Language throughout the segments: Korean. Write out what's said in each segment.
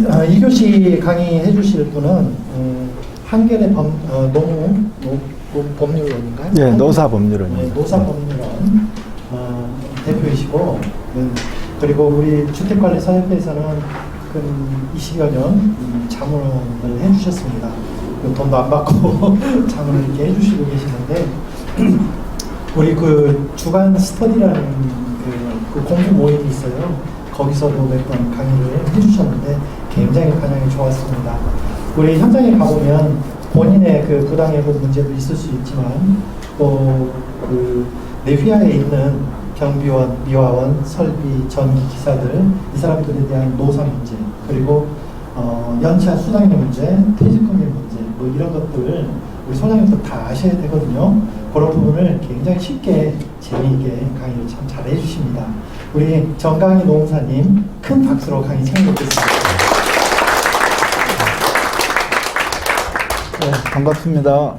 2교시 강의해 주실 분은 한겨레 법률원인가요? 예, 노사법률원입니다. 네, 노사법률원 대표이시고, 그리고 우리 주택관리사협회에서는 근 20여 년 자문을 해주셨습니다. 돈도 안 받고 자문을 이렇게 해주시고 계시는데, 우리 그 주간 스터디라는 그 공부 모임이 있어요. 거기서도 몇 번 강의를 해주셨는데 굉장히 반응이 좋았습니다. 우리 현장에 가보면 본인의 그 부당해고 문제도 있을 수 있지만 또 그 내휘하에 있는 경비원, 미화원, 설비, 전기 기사들 이 사람들에 대한 노사 문제 그리고 연차 수당의 문제, 퇴직금의 문제 뭐 이런 것들 우리 소장님도 다 아셔야 되거든요. 그런 부분을 굉장히 쉽게 재미있게 강의를 참 잘 해주십니다. 우리 정강희 노무사님 큰 박수로 강의 청해드리겠습니다. 네, 반갑습니다.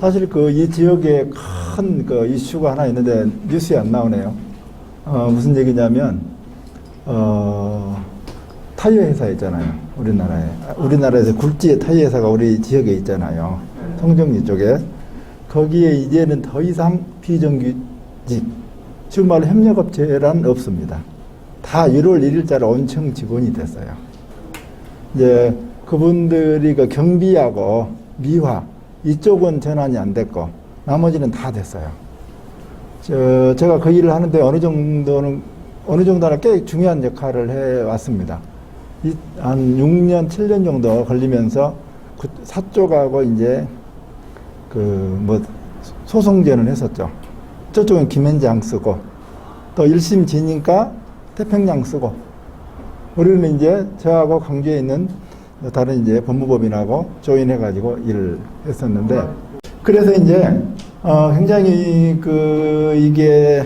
사실 이 지역에 큰 그 이슈가 하나 있는데 뉴스에 안 나오네요. 무슨 얘기냐면 타이어 회사 있잖아요. 우리나라에서 굴지의 타이어 회사가 우리 지역에 있잖아요. 송정리 쪽에. 거기에 이제는 더 이상 비정규직, 주말 협력업체란 없습니다. 다 1월 1일자로 온청 직원이 됐어요. 이제 그분들이 그 경비하고 미화 이쪽은 전환이 안 됐고 나머지는 다 됐어요. 제가 그 일을 하는데 어느 정도는 꽤 중요한 역할을 해 왔습니다. 한 6년, 7년 정도 걸리면서 사쪽하고 이제 소송전을 했었죠. 저쪽은 김현장 쓰고 또 1심 지니까 태평양 쓰고 우리는 이제 저하고 광주에 있는 다른 이제 법무법인하고 조인해가지고 일을 했었는데 그래서 이제 굉장히 이게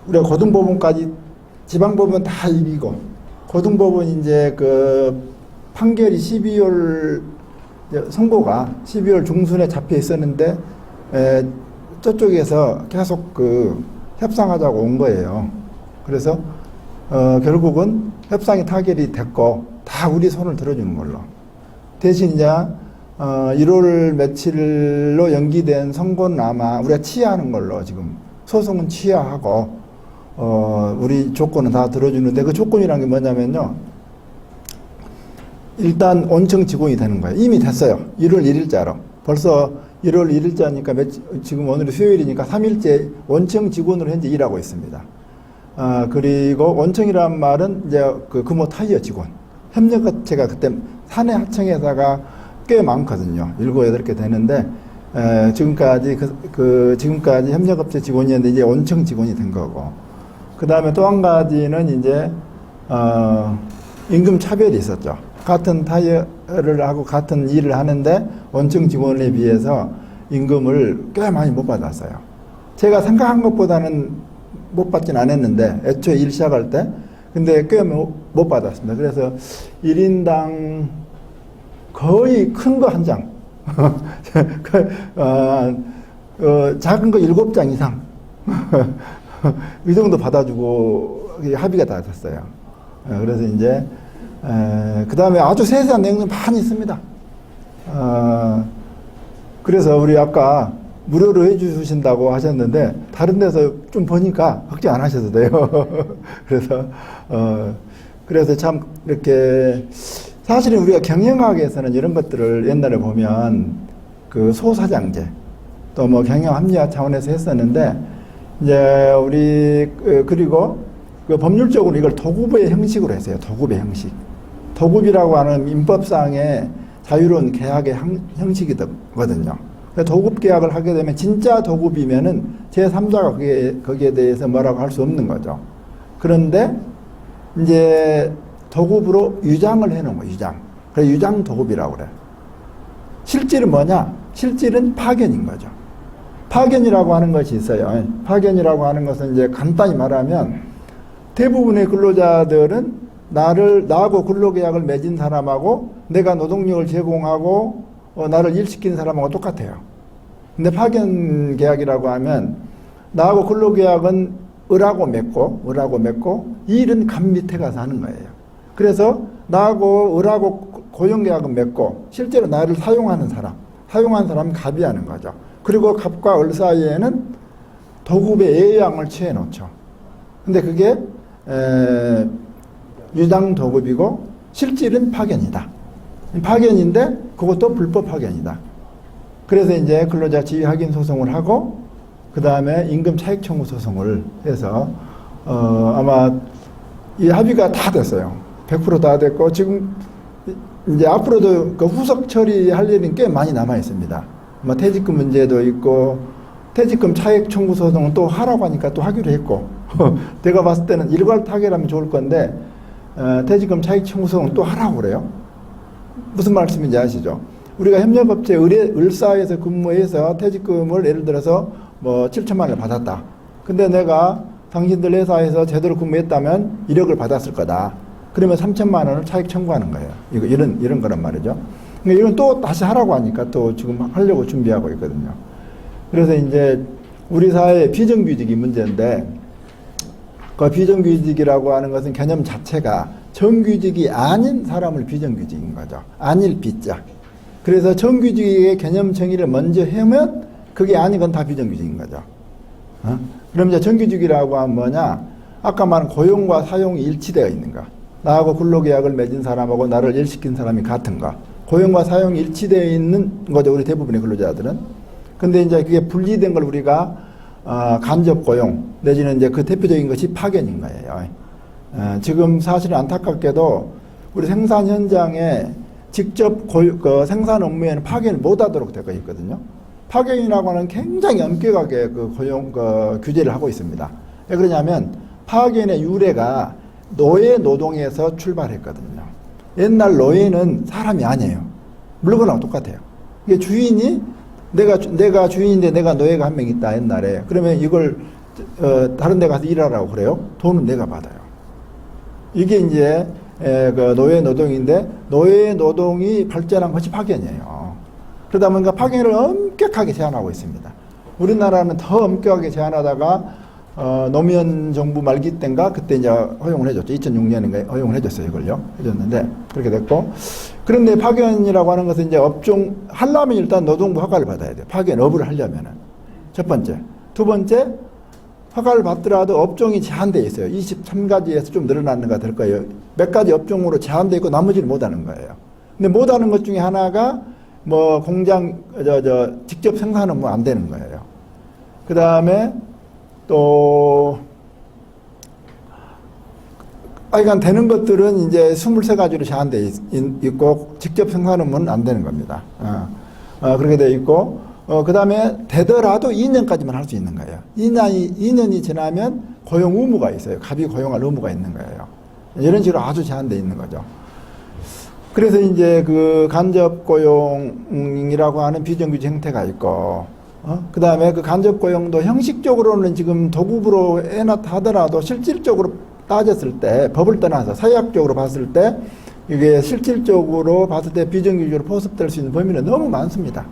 우리가 고등법원까지 지방법원 다 이기고 고등법원 이제 판결이 12월 선고가 12월 중순에 잡혀 있었는데 저쪽에서 계속 협상하자고 온 거예요. 그래서 결국은 협상이 타결이 됐고 다 우리 손을 들어주는 걸로. 대신 이제 1월 며칠로 연기된 선고는 아마 우리가 취하하는 걸로 지금 소송은 취하하고 우리 조건은 다 들어주는데 그 조건이란 게 뭐냐면요. 일단 온청 직원이 되는 거예요. 이미 됐어요. 1월 1일자로. 벌써 1월 1일자니까 지금 오늘이 수요일이니까 3일째 원청 직원으로 현재 일하고 있습니다. 그리고 원청이란 말은 이제 금호 타이어 직원. 협력업체가 그때 사내 하청회사가 꽤 많거든요. 7, 8개 되는데, 지금까지 지금까지 협력업체 직원이었는데 이제 원청 직원이 된 거고. 그 다음에 또 한 가지는 이제, 임금 차별이 있었죠. 같은 타이어를 하고 같은 일을 하는데 원청 직원에 비해서 임금을 꽤 많이 못 받았어요. 제가 생각한 것보다는 못 받진 않았는데 애초에 일 시작할 때 근데 꽤 못 받았습니다. 그래서 1인당 거의 큰 거 한 장 작은 거 7장 이상 이 정도 받아주고 합의가 다 됐어요. 그래서 이제 그 다음에 아주 세세한 내용은 많이 있습니다. 그래서 우리 아까 무료로 해주신다고 하셨는데 다른 데서 좀 보니까 걱정 안 하셔도 돼요. 그래서 참 이렇게 사실은 우리가 경영학에서는 이런 것들을 옛날에 보면 소사장제 또 뭐 경영 합리화 차원에서 했었는데 이제 우리 그리고 법률적으로 이걸 도급의 형식으로 했어요. 도급의 형식. 도급이라고 하는 민법상의 자유로운 계약의 형식이거든요. 도급 계약을 하게 되면 진짜 도급이면은 제3자가 거기에 대해서 뭐라고 할 수 없는 거죠. 그런데 이제 도급으로 유장을 해놓은 거예요. 유장. 그래서 유장 도급이라고 그래요. 실질은 뭐냐? 실질은 파견인 거죠. 파견이라고 하는 것이 있어요. 파견이라고 하는 것은 이제 간단히 말하면 대부분의 근로자들은 나하고 근로계약을 맺은 사람하고 내가 노동력을 제공하고 나를 일시킨 사람하고 똑같아요. 근데 파견 계약이라고 하면 나하고 근로계약은 을하고 맺고 이 일은 간 밑에 가서 하는 거예요. 그래서 나하고 을하고 고용계약은 맺고 실제로 나를 사용하는 사람은 갑이 하는 거죠. 그리고 갑과 을 사이에는 도급의 예양을 취해 놓죠. 근데 그게 유당 도급이고 실질은 파견이다. 파견인데 그것도 불법 파견이다. 그래서 이제 근로자 지위 확인 소송을 하고 그 다음에 임금 차익 청구 소송을 해서 아마 이 합의가 다 됐어요. 100% 다 됐고 지금 이제 앞으로도 그 후속 처리할 일은 꽤 많이 남아 있습니다. 뭐 퇴직금 문제도 있고 퇴직금 차익 청구 소송은 또 하라고 하니까 또 하기로 했고 내가 봤을 때는 일괄 타결하면 좋을 건데 퇴직금 차익 청구 소송은 또 하라고 그래요. 무슨 말씀인지 아시죠? 우리가 협력업체 을사에서 근무해서 퇴직금을 예를 들어서 뭐 7천만 원을 받았다. 근데 내가 당신들 회사에서 제대로 근무했다면 1억을 받았을 거다. 그러면 3천만 원을 차익 청구하는 거예요. 이런 거란 말이죠. 근데 이건 또 다시 하라고 하니까 또 지금 하려고 준비하고 있거든요. 그래서 이제 우리 사회의 비정규직이 문제인데 그 비정규직이라고 하는 것은 개념 자체가 정규직이 아닌 사람을 비정규직인 거죠. 아닐 비자. 그래서 정규직의 개념 정의를 먼저 하면 그게 아닌 건 다 비정규직인 거죠. 그럼 이제 정규직이라고 하면 뭐냐? 아까 말한 고용과 사용이 일치되어 있는가? 나하고 근로계약을 맺은 사람하고 나를 일시킨 사람이 같은가? 고용과 사용이 일치되어 있는 거죠. 우리 대부분의 근로자들은. 근데 이제 그게 분리된 걸 우리가 간접 고용 내지는 이제 그 대표적인 것이 파견인 거예요. 지금 사실은 안타깝게도 우리 생산 현장에 직접 그 생산 업무에는 파견을 못하도록 되어 있거든요. 파견이라고 하는 굉장히 엄격하게 그 고용 규제를 하고 있습니다. 왜 그러냐면 파견의 유래가 노예 노동에서 출발했거든요. 옛날 노예는 사람이 아니에요. 물건하고 똑같아요. 이게 주인이 내가 주인인데 내가 노예가 한 명 있다 옛날에. 그러면 이걸 다른 데 가서 일하라고 그래요. 돈은 내가 받아요. 이게 이제 그 노예 노동인데 노예 노동이 발전한 것이 파견이에요. 그러다 보니까 파견을 엄격하게 제한하고 있습니다. 우리나라는 더 엄격하게 제한하다가 노무현 정부 말기 때인가 그때 이제 허용을 해줬죠. 2006년인가 허용을 해줬어요. 이걸요. 해줬는데 그렇게 됐고 그런데 파견이라고 하는 것은 이제 업종 하려면 일단 노동부 허가를 받아야 돼요. 파견업을 하려면은 첫 번째. 두 번째 허가를 받더라도 업종이 제한되어 있어요. 23가지에서 좀 늘어나는가 될 거예요. 몇 가지 업종으로 제한되어 있고 나머지는 못하는 거예요. 근데 못하는 것 중에 하나가 뭐 공장 직접 생산은 뭐 안 되는 거예요. 그 다음에 또 그러니까 되는 것들은 이제 23가지로 제한되어 있고 직접 생산은 안 되는 겁니다. 그렇게 되어 있고 그 다음에 되더라도 2년까지만 할 수 있는 거예요. 2년이 지나면 고용 의무가 있어요. 갑이 고용할 의무가 있는 거예요. 이런 식으로 아주 제한되어 있는 거죠. 그래서 이제 그 간접 고용이라고 하는 비정규직 형태가 있고, 그 다음에 그 간접 고용도 형식적으로는 지금 도급으로 해놨다 하더라도 실질적으로 따졌을 때, 법을 떠나서 사회학적으로 봤을 때, 이게 실질적으로 봤을 때 비정규직으로 포섭될 수 있는 범위는 너무 많습니다.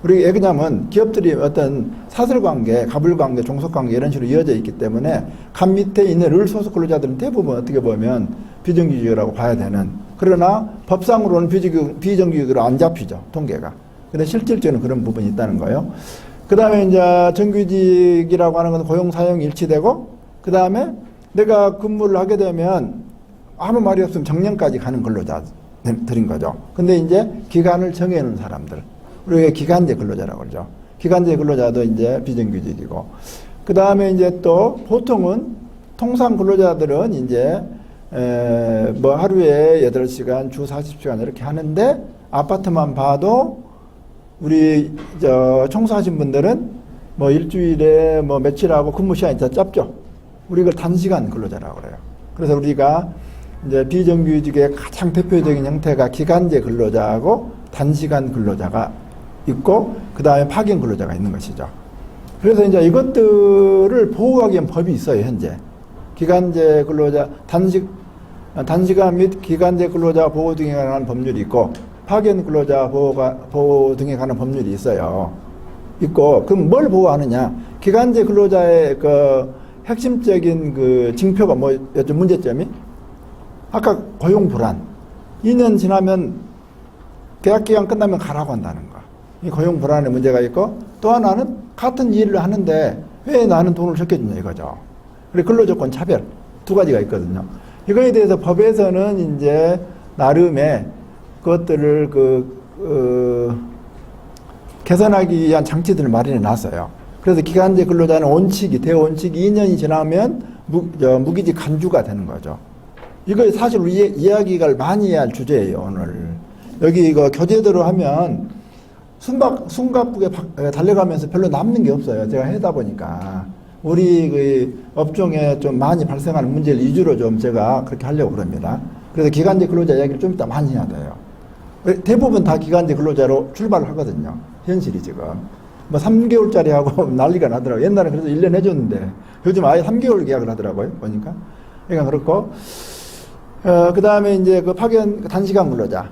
우리 왜냐면 기업들이 어떤 사설관계, 가불관계, 종속관계 이런 식으로 이어져 있기 때문에 갑 밑에 있는 을 소속 근로자들은 대부분 어떻게 보면 비정규직이라고 봐야 되는 그러나 법상으로는 비정규직으로 안 잡히죠. 통계가. 근데 실질적으로 그런 부분이 있다는 거예요. 그 다음에 이제 정규직이라고 하는 건 고용 사용이 일치되고 그 다음에 내가 근무를 하게 되면 아무 말이 없으면 정년까지 가는 근로자들인 거죠. 근데 이제 기간을 정해놓은 사람들. 우리가 기간제 근로자라고 그러죠. 기간제 근로자도 이제 비정규직이고. 그 다음에 이제 또 보통은 통상 근로자들은 이제 뭐 하루에 8시간, 주 40시간 이렇게 하는데 아파트만 봐도 우리 청소하신 분들은 뭐 일주일에 뭐 며칠하고 근무 시간이 더 짧죠. 우리 이걸 단시간 근로자라고 그래요. 그래서 우리가 이제 비정규직의 가장 대표적인 형태가 기간제 근로자하고 단시간 근로자가 있고 그 다음에 파견 근로자가 있는 것이죠. 그래서 이제 이것들을 보호하기 위한 법이 있어요. 현재 기간제 근로자 단시간 및 기간제 근로자 보호 등에 관한 법률이 있고 파견 근로자 보호 등에 관한 법률이 있어요. 있고 그럼 뭘 보호하느냐? 기간제 근로자의 그 핵심적인 그 징표가 뭐였죠? 문제점이 아까 고용 불안, 2년 지나면 계약 기간 끝나면 가라고 한다는 거. 이 고용 불안의 문제가 있고 또 하나는 같은 일을 하는데 왜 나는 돈을 적게 주냐 이거죠. 그리고 근로조건 차별 두 가지가 있거든요. 이거에 대해서 법에서는 이제 나름의 그것들을 개선하기 위한 장치들을 마련해 놨어요. 그래서 기간제 근로자는 대원칙이 2년이 지나면 무기직 간주가 되는 거죠. 이거 사실 우리 이야기를 많이 해야 할 주제예요, 오늘. 여기 이거 교재대로 하면 숨가쁘게 달려가면서 별로 남는 게 없어요. 제가 하다 보니까. 우리 그 업종에 좀 많이 발생하는 문제를 위주로 좀 제가 그렇게 하려고 그럽니다. 그래서 기간제 근로자 이야기를 좀 이따 많이 해야 돼요. 대부분 다 기간제 근로자로 출발을 하거든요. 현실이 지금. 뭐 3개월짜리 하고 난리가 나더라고요. 옛날에 그래서 1년 해줬는데 요즘 아예 3개월 계약을 하더라고요. 보니까. 그러니까 그렇고. 그 다음에 이제 그 파견 단시간 근로자.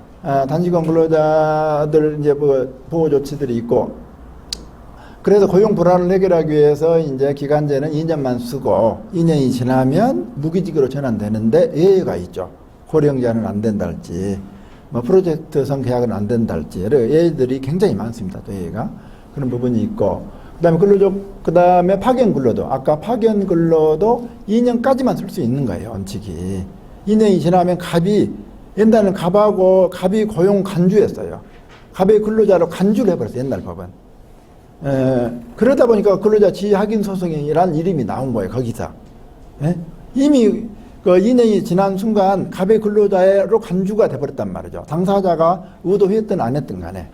단시간 근로자들 이제 뭐 보호 조치들이 있고. 그래서 고용 불안을 해결하기 위해서 이제 기간제는 2년만 쓰고 2년이 지나면 무기직으로 전환되는데 예외가 있죠. 고령자는 안 된다 할지, 뭐 프로젝트성 계약은 안 된다 할지, 예외들이 굉장히 많습니다. 또 예외가. 그런 부분이 있고. 그 다음에 파견 근로도, 아까 파견 근로도 2년까지만 쓸 수 있는 거예요, 원칙이. 2년이 지나면 옛날에는 갑이 고용 간주했어요. 갑의 근로자로 간주를 해버렸어요, 옛날 법은. 그러다 보니까 근로자 지위 확인 소송이라는 이름이 나온 거예요, 거기서. 이미 그 2년이 지난 순간 갑의 근로자로 간주가 돼버렸단 말이죠. 당사자가 의도했든 안 했든 간에.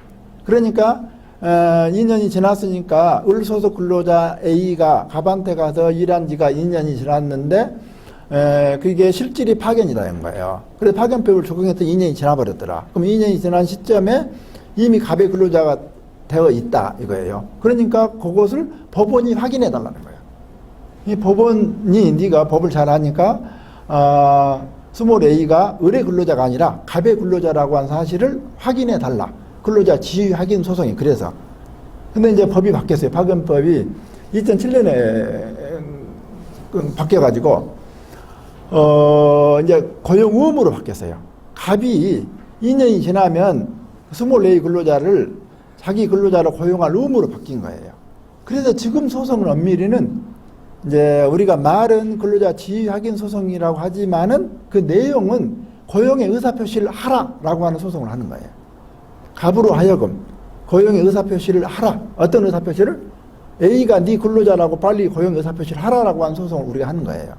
그러니까 2년이 지났으니까 을소속 근로자 A가 갑한테 가서 일한 지가 2년이 지났는데 그게 실질이 파견이다 인 거예요. 그래서 파견법을 적용했더니 2년이 지나버렸더라. 그럼 2년이 지난 시점에 이미 갑의 근로자가 되어 있다 이거예요. 그러니까 그것을 법원이 확인해 달라는 거예요. 이 법원이 네가 법을 잘 하니까 스몰 A가 을의 근로자가 아니라 갑의 근로자라고 한 사실을 확인해 달라. 근로자 지위 확인 소송이 그래서. 근데 이제 법이 바뀌었어요. 파견법이 2007년에 바뀌어가지고 이제 고용 의무로 바뀌었어요. 갑이 2년이 지나면 스몰 A 근로자를 자기 근로자로 고용할 의무로 바뀐 거예요. 그래서 지금 소송은 엄밀히는 이제 우리가 말은 근로자 지위 확인 소송이라고 하지만은 그 내용은 고용의 의사표시를 하라라고 하는 소송을 하는 거예요. 갑으로 하여금 고용의 의사표시를 하라. 어떤 의사표시를? A가 네 근로자라고 빨리 고용 의사표시를 하라라고 하는 소송을 우리가 하는 거예요.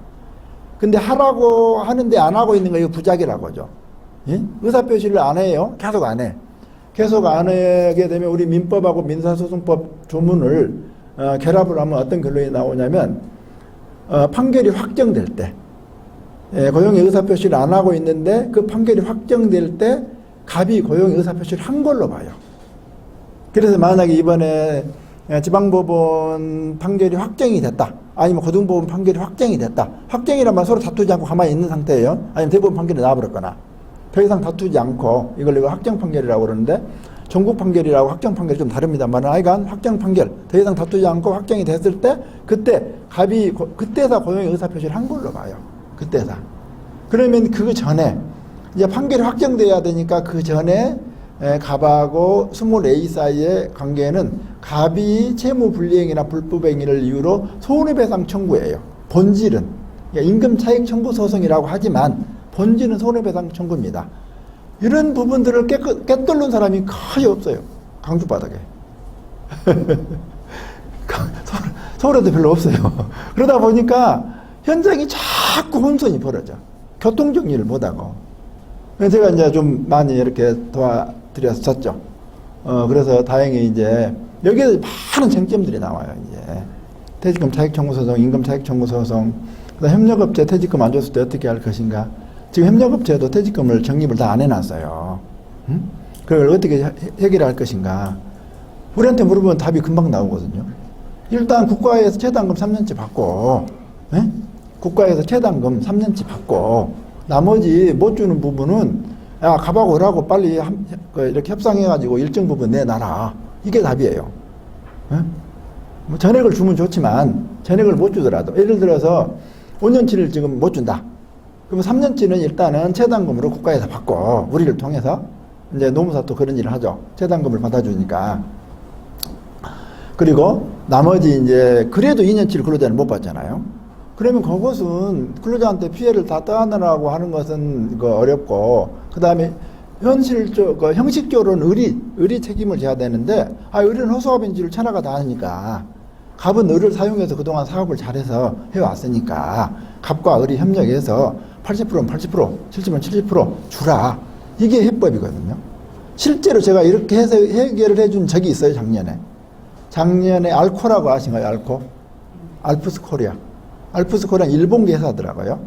근데 하라고 하는데 안 하고 있는 거 이거 부작이라고 하죠. 예? 의사표시를 안 해요. 계속 안 해. 계속 안 하게 되면 우리 민법하고 민사소송법 조문을 결합을 하면 어떤 결론이 나오냐면 판결이 확정될 때 고용의 의사표시를 안 하고 있는데 그 판결이 확정될 때 갑이 고용의 의사표시를 한 걸로 봐요. 그래서 만약에 이번에 지방법원 판결이 확정이 됐다. 아니면 고등법원 판결이 확정이 됐다. 확정이라면 서로 다투지 않고 가만히 있는 상태예요. 아니면 대법원 판결이 나와버렸거나. 더 이상 다투지 않고 이걸 확정 판결이라고 그러는데 전국 판결이라고 확정 판결이 좀 다릅니다만 하여간 확정 판결 더 이상 다투지 않고 확정이 됐을 때 그때 갑이 그때사 고용의 의사표시를 한 걸로 봐요. 그때사. 그러면 그 전에 이제 판결이 확정돼야 되니까 그 전에 갑하고 스몰 A 사이의 관계는 갑이 채무불이행이나 불법행위를 이유로 손해배상 청구예요. 본질은 임금차익 청구 소송이라고 하지만 본질은 손해배상 청구입니다. 이런 부분들을 깨뚫는 사람이 거의 없어요. 강주바닥에. 서울에도 별로 없어요. 그러다 보니까 현장이 자꾸 혼선이 벌어져. 교통정리를 못하고. 제가 이제 좀 많이 이렇게 도와드렸었죠. 그래서 다행히 이제 여기에 많은 쟁점들이 나와요. 이제 퇴직금 차익 청구 소송, 임금 차익 청구 소송, 그다음 협력업체 퇴직금 안 줬을 때 어떻게 할 것인가. 지금 협력업체도 퇴직금을 적립을 다 안 해놨어요. 응? 그걸 어떻게 해결할 것인가. 우리한테 물어보면 답이 금방 나오거든요. 일단 국가에서 최단금 3년치 받고, 에? 국가에서 최단금 3년치 받고, 나머지 못 주는 부분은 야 갑하고 오라고 빨리 이렇게 협상해가지고 일정 부분 내놔라. 이게 답이에요. 에? 뭐 전액을 주면 좋지만 전액을 못 주더라도 예를 들어서 5년치를 지금 못 준다. 그럼 3년치는 일단은 체당금으로 국가에서 받고, 우리를 통해서, 이제 노무사 또 그런 일을 하죠. 체당금을 받아주니까. 그리고 나머지 이제, 그래도 2년치를 근로자는 못 받잖아요. 그러면 그것은 근로자한테 피해를 다 떠안으라고 하는 것은 어렵고, 그 다음에 형식적으로는 의리 책임을 져야 되는데, 의리는 허수아비인지를 천하가 다 하니까, 갑은 의를 사용해서 그동안 사업을 잘해서 해왔으니까, 갑과 의리 협력해서 80%는 80%, 70%는 70% 주라. 이게 해법이거든요. 실제로 제가 이렇게 해서 해결을 해준 적이 있어요, 작년에. 작년에 알코라고 아신가요, 알코? 알프스 코리아. 알프스 코리아는 일본계 회사더라고요.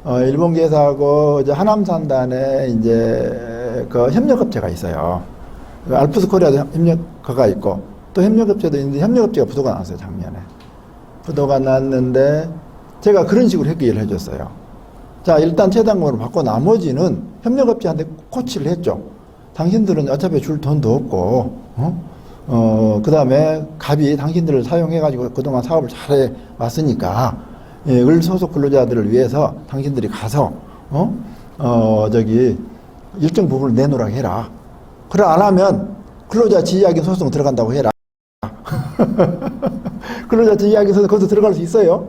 일본계 회사하고 이제 하남산단에 이제 그 협력업체가 있어요. 알프스 코리아도 협력가가 있고, 또 협력업체도 있는데 협력업체가 부도가 났어요, 작년에. 부도가 났는데, 제가 그런 식으로 해결을 해줬어요. 자, 일단 체당금으로 받고 나머지는 협력업체한테 코치를 했죠. 당신들은 어차피 줄 돈도 없고, 그 다음에 갑이 당신들을 사용해가지고 그동안 사업을 잘해 왔으니까, 을 소속 근로자들을 위해서 당신들이 가서, 일정 부분을 내놓으라고 해라. 그래, 안 하면 근로자 지휘하기 소송 들어간다고 해라. 근로자 지휘하기 소송 거기서 들어갈 수 있어요.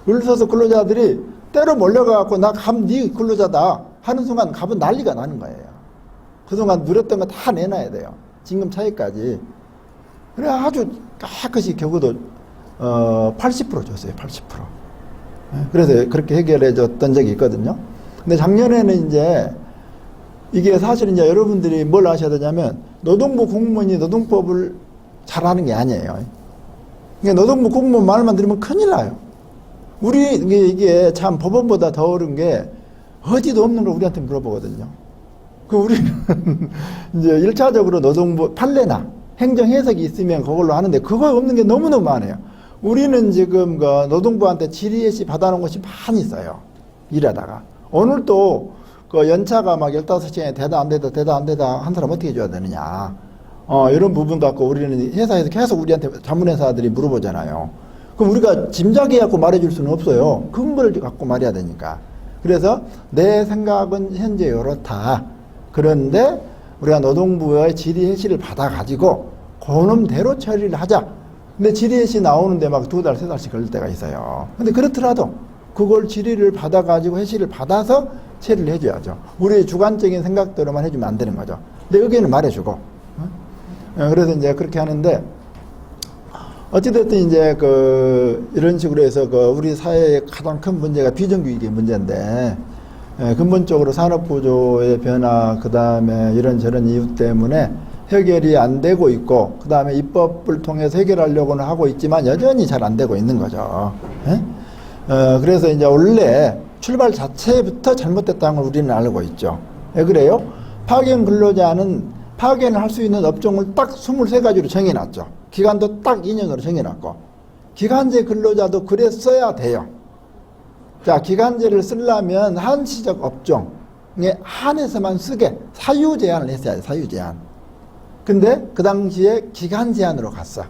을 소속 근로자들이 때로 몰려가갖고 나 갑 네 근로자다 하는 순간 갑은 난리가 나는 거예요. 그동안 누렸던 거 다 내놔야 돼요. 진금 차이까지. 그래 아주 깨끗이 겨우도 80% 줬어요. 80%. 그래서 그렇게 해결해 줬던 적이 있거든요. 근데 작년에는 이제 이게 사실 이제 여러분들이 뭘 아셔야 되냐면 노동부 공무원이 노동법을 잘하는 게 아니에요. 그러니까 노동부 공무원 말만 들으면 큰일 나요. 이게 참 법원보다 더 어려운 게 어디도 없는 걸 우리한테 물어보거든요. 우리는 이제 1차적으로 노동부 판례나 행정 해석이 있으면 그걸로 하는데 그거 없는 게 너무너무 많아요. 우리는 지금 그 노동부한테 질의예시 받아놓은 것이 많이 있어요. 일하다가. 오늘 또 그 연차가 막 15시간에 되다 안 되다 한 사람 어떻게 해줘야 되느냐. 이런 부분 갖고 우리는 회사에서 계속 우리한테 자문회사들이 물어보잖아요. 그럼 우리가 짐작해갖고 말해줄 수는 없어요. 근거를 갖고 말해야 되니까. 그래서 내 생각은 현재 이렇다. 그런데 우리가 노동부의 질의예시를 받아가지고 그놈대로 처리를 하자. 근데 질의예시 나오는데 막 2달, 3달씩 걸릴 때가 있어요. 근데 그렇더라도 그걸 질의를 받아가지고 예시를 받아서 처리를 해줘야죠. 우리의 주관적인 생각대로만 해주면 안 되는 거죠. 내 의견을 말해주고. 그래서 이제 그렇게 하는데, 어찌됐든 이제 이런 식으로 해서 우리 사회의 가장 큰 문제가 비정규직의 문제인데, 근본적으로 산업구조의 변화, 그 다음에 이런저런 이유 때문에 해결이 안 되고 있고, 그 다음에 입법을 통해서 해결하려고는 하고 있지만 여전히 잘 안 되고 있는 거죠. 그래서 이제 원래 출발 자체부터 잘못됐다는 걸 우리는 알고 있죠. 왜 그래요? 파견 근로자는 파견을 할 수 있는 업종을 딱 23가지로 정해놨죠. 기간도 딱 2년으로 정해놨고, 기간제 근로자도 그랬어야 돼요. 자, 기간제를 쓰려면 한시적 업종에 한해서만 쓰게 사유 제한을 했어야 돼, 사유 제한. 근데 그 당시에 기간 제한으로 갔어.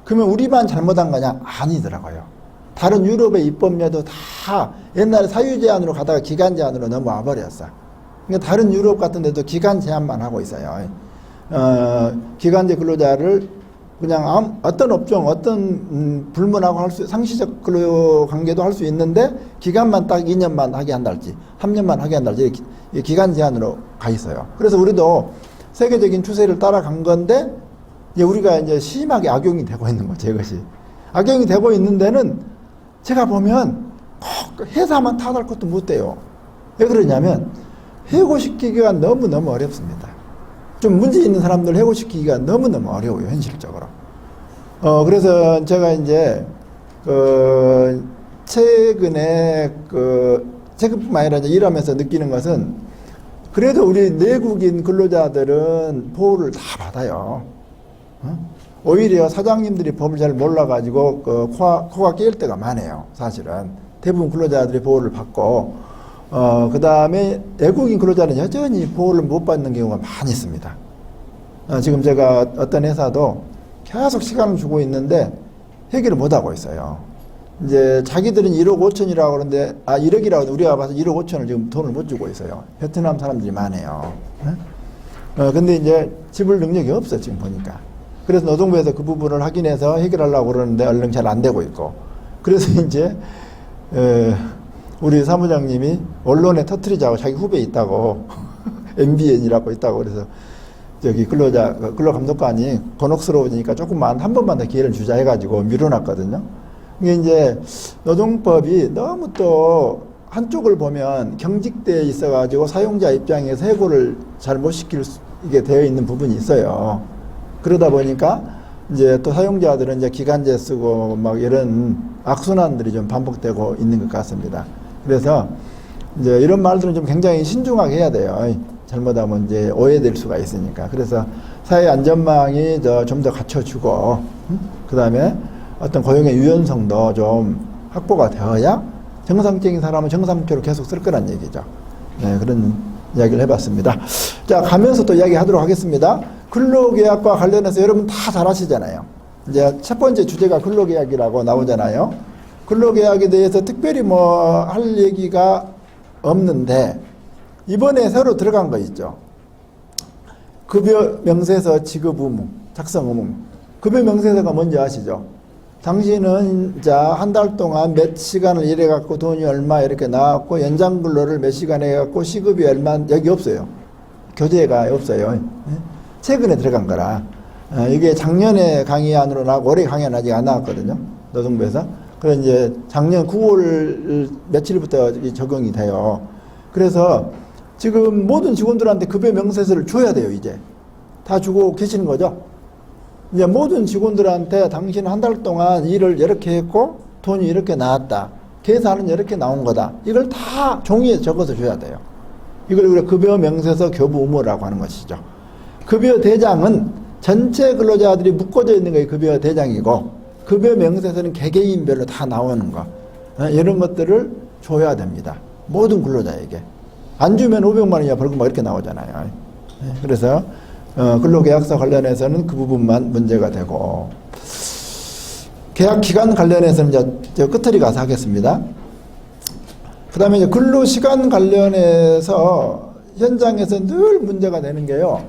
그러면 우리만 잘못한 거냐? 아니더라고요. 다른 유럽의 입법례도 다 옛날에 사유 제한으로 가다가 기간 제한으로 넘어와 버렸어. 그러니까 다른 유럽 같은 데도 기간 제한만 하고 있어요. 기간제 근로자를 그냥 어떤 업종, 어떤 불문하고 할 수, 상시적 근로 관계도 할 수 있는데 기간만 딱 2년만 하게 한달지, 3년만 하게 한달지, 기간 제한으로 가 있어요. 그래서 우리도 세계적인 추세를 따라간 건데, 이제 우리가 이제 심하게 악용이 되고 있는 거죠, 이것이. 악용이 되고 있는 데는 제가 보면 꼭 회사만 탓할 것도 못 돼요. 왜 그러냐면, 해고시키기가 너무너무 어렵습니다. 좀 문제 있는 사람들 해고시키기가 너무너무 어려워요, 현실적으로. 그래서 제가 이제, 최근에 최근뿐만 아니라 이제 일하면서 느끼는 것은, 그래도 우리 내국인 근로자들은 보호를 다 받아요. 오히려 사장님들이 법을 잘 몰라가지고 코가 깨일 때가 많아요. 사실은 대부분 근로자들이 보호를 받고, 그 다음에 외국인 근로자는 여전히 보호를 못 받는 경우가 많이 있습니다. 지금 제가 어떤 회사도 계속 시간을 주고 있는데 해결을 못 하고 있어요. 이제 자기들은 1억 5천이라고 그러는데, 1억이라고 하는데 우리가 봐서 1억 5천을 지금 돈을 못 주고 있어요. 베트남 사람들이 많아요. 근데 이제 지불 능력이 없어, 지금 보니까. 그래서 노동부에서 그 부분을 확인해서 해결하려고 그러는데 얼른 잘 안 되고 있고. 그래서 이제, 우리 사무장님이 언론에 터뜨리자고 자기 후배 있다고, MBN이라고 있다고 그래서 저기 근로감독관이 곤혹스러워지니까 조금만 한 번만 더 기회를 주자 해가지고 밀어놨거든요. 이게 이제 노동법이 너무 또 한쪽을 보면 경직되어 있어가지고 사용자 입장에서 해고를 잘 못 시킬 이게 되어 있는 부분이 있어요. 그러다 보니까 이제 또 사용자들은 이제 기간제 쓰고 막 이런 악순환들이 좀 반복되고 있는 것 같습니다. 그래서 이제 이런 말들은 좀 굉장히 신중하게 해야 돼요. 잘못하면 이제 오해될 수가 있으니까. 그래서 사회 안전망이 좀 더 갖춰주고, 그 다음에 어떤 고용의 유연성도 좀 확보가 되어야 정상적인 사람은 정상적으로 계속 쓸 거란 얘기죠. 네, 그런 이야기를 해봤습니다. 자, 가면서 또 이야기 하도록 하겠습니다. 근로계약과 관련해서 여러분 다 잘 아시잖아요. 이제 첫 번째 주제가 근로계약이라고 나오잖아요. 근로계약에 대해서 특별히 뭐 할 얘기가 없는데, 이번에 새로 들어간 거 있죠. 급여 명세서 지급 의무, 작성 의무. 급여 명세서가 뭔지 아시죠? 당신은 자, 한 달 동안 몇 시간을 일해갖고 돈이 얼마 이렇게 나왔고, 연장 근로를 몇 시간 해갖고 시급이 얼마, 여기 없어요. 교재가 없어요. 최근에 들어간 거라. 이게 작년에 강의안으로 나오고, 올해 강의안 아직 안 나왔거든요. 노동부에서. 그래서 이제 작년 9월 며칠부터 적용이 돼요. 그래서 지금 모든 직원들한테 급여 명세서를 줘야 돼요, 이제. 다 주고 계시는 거죠. 이제 모든 직원들한테 당신 한 달 동안 일을 이렇게 했고 돈이 이렇게 나왔다. 계산은 이렇게 나온 거다. 이걸 다 종이에 적어서 줘야 돼요. 이걸 우리가 급여 명세서 교부 의무라고 하는 것이죠. 급여 대장은 전체 근로자들이 묶어져 있는 게 급여 대장이고, 급여 명세서는 개개인별로 다 나오는 거. 이런 것들을 줘야 됩니다. 모든 근로자에게. 안 주면 500만 원이야 벌금 막 이렇게 나오잖아요. 그래서 근로계약서 관련해서는 그 부분만 문제가 되고, 계약기간 관련해서는 이제 저 끝으로 가서 하겠습니다. 그 다음에 이제 근로시간 관련해서 현장에서 늘 문제가 되는 게요.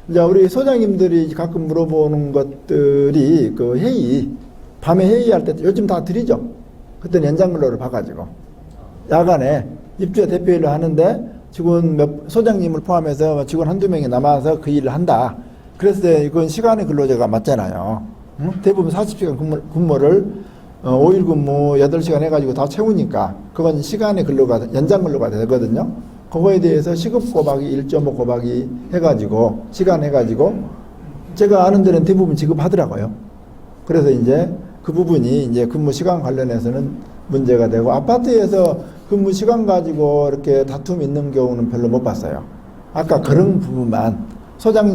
이제 우리 소장님들이 가끔 물어보는 것들이 그 회의, 밤에 회의할 때 요즘 다 드리죠. 그때는 연장근로를 봐가지고. 야간에 입주자 대표일을 하는데 직원 소장님을 포함해서 직원 한두 명이 남아서 그 일을 한다. 그래서 이건 시간의 근로제가 맞잖아요. 응? 대부분 40시간 근무를 5일 근무 8시간 해가지고 다 채우니까 그건 시간의 근로가, 연장 근로가 되거든요. 그거에 대해서 시급 곱하기 1.5 곱하기 해가지고 시간 해가지고 제가 아는 데는 대부분 지급하더라고요. 그래서 이제 그 부분이 이제 근무 시간 관련해서는 문제가 되고, 아파트에서 근무 시간 가지고 이렇게 다툼 있는 경우는 별로 못 봤어요. 아까 그런 부분만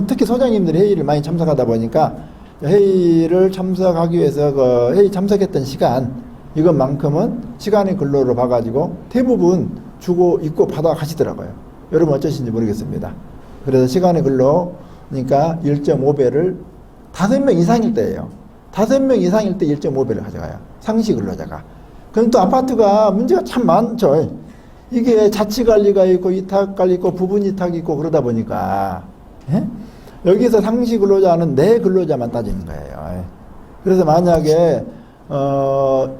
특히 소장님들이 회의를 많이 참석하다 보니까 회의를 참석하기 위해서 그 회의 참석했던 시간, 이것만큼은 시간의 근로로 봐가지고 대부분 주고 있고 받아 가시더라고요. 여러분 어쩌신지 모르겠습니다. 그래서 시간의 근로니까 1.5배를 5명 이상일 때예요. 5명 이상일 때 1.5배를 가져가요. 상시 근로자가. 그럼 또 아파트가 문제가 참 많죠. 이게 자치관리가 있고 위탁관리 있고 부분 위탁이 있고 그러다 보니까 여기서 상시 근로자는 내 근로자만 따지는 거예요. 그래서 만약에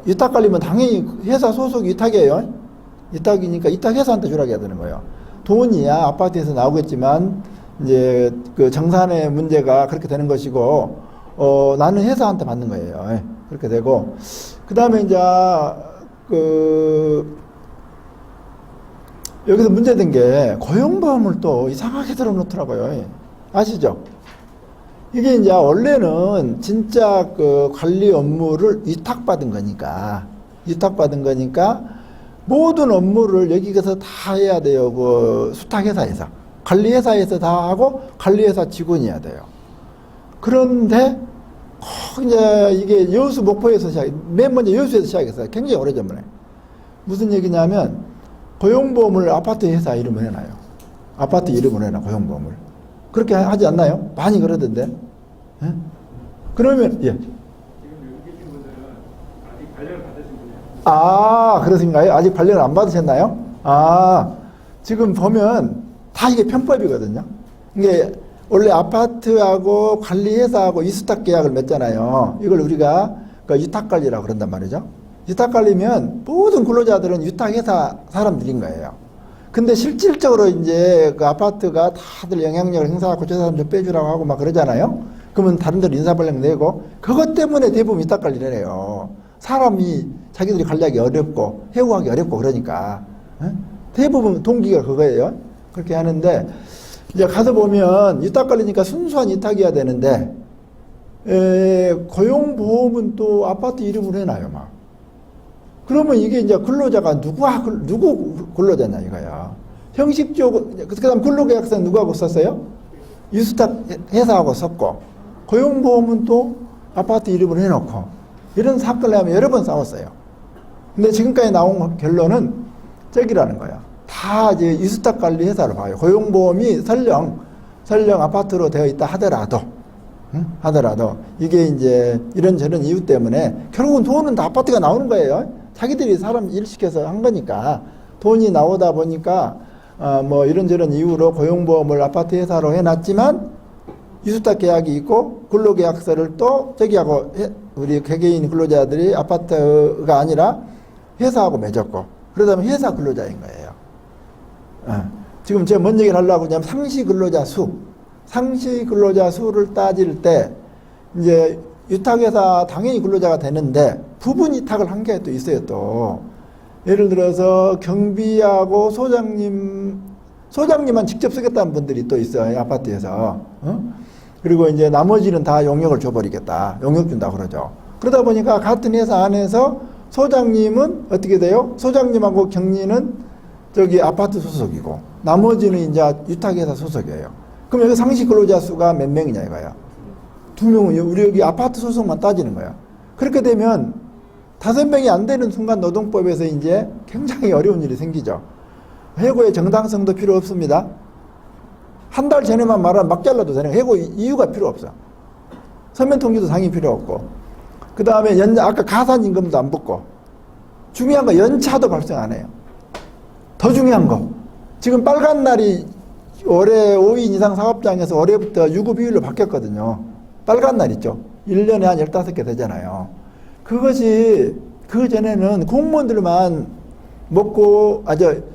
위탁관리면 당연히 회사 소속 위탁이에요. 위탁이니까 위탁회사한테 주라고 해야 되는 거예요. 돈이야 아파트에서 나오겠지만 이제 그 정산의 문제가 그렇게 되는 것이고, 나는 회사한테 받는 거예요. 그렇게 되고, 그 다음에 이제 여기서 문제된 게 고용보험을 또 이상하게 들어놓더라고요. 아시죠? 이게 이제 원래는 진짜 그 관리 업무를 위탁받은 거니까 모든 업무를 여기서 다 해야 돼요. 그 수탁회사에서. 관리회사에서 다 하고 관리회사 직원이어야 돼요. 그런데 이제 이게 여수 목포에서 맨 먼저 여수에서 시작했어요. 굉장히 오래전에. 무슨 얘기냐면 고용보험을 아파트 회사 이름을 해놔요. 아파트 이름을 해놔, 고용보험을. 그렇게 하지 않나요? 많이 그러던데. 예? 그러면, 예. 지금 여기 계신 분들은 아직 관련을 받으신 분이 아, 그러신가요? 아직 관련을 안 받으셨나요? 아, 지금 보면 다 이게 편법이거든요. 이게 원래 아파트하고 관리회사하고 위수탁 계약을 맺잖아요. 이걸 우리가 그 위탁관리라고 그런단 말이죠. 위탁관리면 모든 근로자들은 위탁회사 사람들인 거예요. 근데 실질적으로 이제 그 아파트가 다들 영향력을 행사하고 저 사람 좀 빼주라고 하고 막 그러잖아요. 그러면 다른 데로 인사발령 내고 그것 때문에 대부분 위탁관리를 해요. 사람이 자기들이 관리하기 어렵고 해고하기 어렵고 그러니까 대부분 동기가 그거예요. 그렇게 하는데 이제 가서 보면 위탁관리니까 순수한 위탁이어야 되는데 고용보험은 또 아파트 이름으로 해놔요 막. 그러면 이게 이제 근로자가 누구 근로자냐 이거야. 형식적으로 그다음 근로계약서는 누구하고 썼어요? 위수탁 회사하고 썼고 고용보험은 또 아파트 이름으로 해놓고 이런 사건을 하면 여러 번 싸웠어요. 근데 지금까지 나온 결론은 저기라는 거야. 다 이제 위수탁 관리 회사로 봐요. 고용보험이 설령 아파트로 되어 있다 하더라도 이게 이제 이런저런 이유 때문에 결국은 돈은 다 아파트가 나오는 거예요. 자기들이 사람 일 시켜서 한 거니까 돈이 나오다 보니까 뭐 이런저런 이유로 고용보험을 아파트 회사로 해놨지만 위수탁 계약이 있고 근로계약서를 또 저기하고 우리 개개인 근로자들이 아파트가 아니라 회사하고 맺었고 그러다 보면 회사 근로자인 거예요. 지금 제가 뭔 얘기를 하려고 하냐면 상시 근로자 수를 따질 때 이제 위탁회사 당연히 근로자가 되는데 부분 위탁을 한 게 또 있어요. 또 예를 들어서 경비하고 소장님만 직접 쓰겠다는 분들이 또 있어요. 아파트에서. 그리고 이제 나머지는 다 용역을 줘버리겠다. 용역 준다 그러죠. 그러다 보니까 같은 회사 안에서 소장님은 어떻게 돼요? 소장님하고 경리는 저기 아파트 소속이고 나머지는 이제 위탁회사 소속이에요. 그럼 여기 상시 근로자 수가 몇 명이냐 이거야. 2명은 우리 여기 아파트 소속만 따지는 거야. 그렇게 되면 5명이 안 되는 순간 노동법에서 이제 굉장히 어려운 일이 생기죠. 해고의 정당성도 필요 없습니다. 한 달 전에만 말하면 막 잘라도 되는 해고 이유가 필요 없어. 서면 통지도 상의 필요 없고. 그 다음에 아까 가산임금도 안 붙고. 중요한 거 연차도 발생 안 해요. 더 중요한 거. 지금 빨간 날이 올해 5인 이상 사업장에서 올해부터 유급휴일로 바뀌었거든요. 빨간 날 있죠. 1년에 한 15개 되잖아요. 그것이 그 전에는 공무원들만 먹고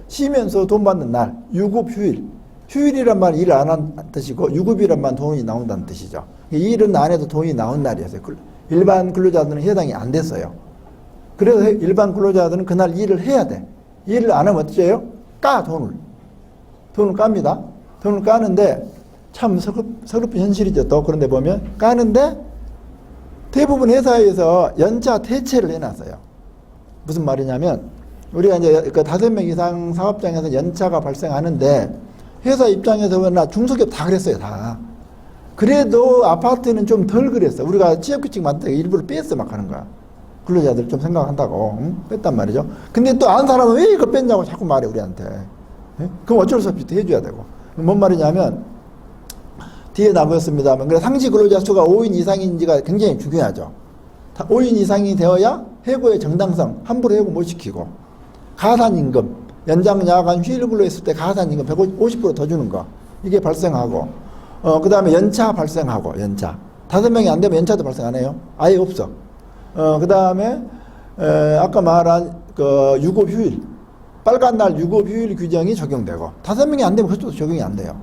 쉬면서 돈 받는 날 유급휴일. 휴일이란 말은 일 안 한 뜻이고 유급이란 말은 돈이 나온다는 뜻이죠. 일은 안 해도 돈이 나온 날이었어요. 일반 근로자들은 해당이 안 됐어요. 그래서 일반 근로자들은 그날 일을 해야 돼. 일을 안 하면 어떻게 해요? 돈을 깝니다. 돈을 까는데 참 서글픈 현실이죠. 또 그런데 보면 까는데 대부분 회사에서 연차 대체를 해놨어요. 무슨 말이냐면 우리가 이제 그 5명 이상 사업장에서 연차가 발생하는데 회사 입장에서 보면 중소기업 다 그랬어요. 다. 그래도 아파트는 좀 덜 그랬어. 우리가 취업규칙 만들 때 일부러 뺐어 막 하는 거야. 근로자들 좀 생각한다고 뺐단 말이죠. 근데 또 안 사람은 왜 이거 뺐냐고 자꾸 말해 우리한테. 그럼 어쩔 수 없이 또 해줘야 되고. 뭔 말이냐면 뒤에 나오겠습니다만 그래 상시 근로자 수가 5인 이상인지가 굉장히 중요하죠. 5인 이상이 되어야 해고의 정당성 함부로 해고 못 시키고 가산임금 연장 야간 휴일 근로했을 때 가산임금 150%더 주는 거 이게 발생하고 그 다음에 연차 발생하고 연차 5명이 안 되면 연차도 발생 안 해요. 아예 없어. 그 다음에 아까 말한 그 유급휴일 빨간 날 유급휴일 규정이 적용되고 5명이 안 되면 그것도 적용이 안 돼요.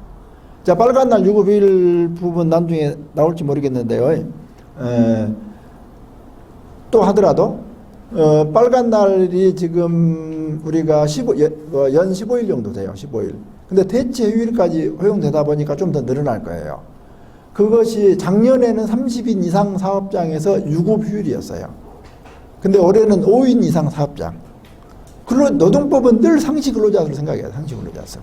자, 빨간 날 유급휴일 부분 나중에 나올지 모르겠는데요. 또 하더라도 빨간 날이 지금 우리가 연 15일 정도 돼요. 15일. 근데 대체 휴일까지 허용되다 보니까 좀 더 늘어날 거예요. 그것이 작년에는 30인 이상 사업장에서 유급휴일이었어요. 근데 올해는 5인 이상 사업장. 노동법은 늘 상시 근로자로 생각해요. 상시 근로자서.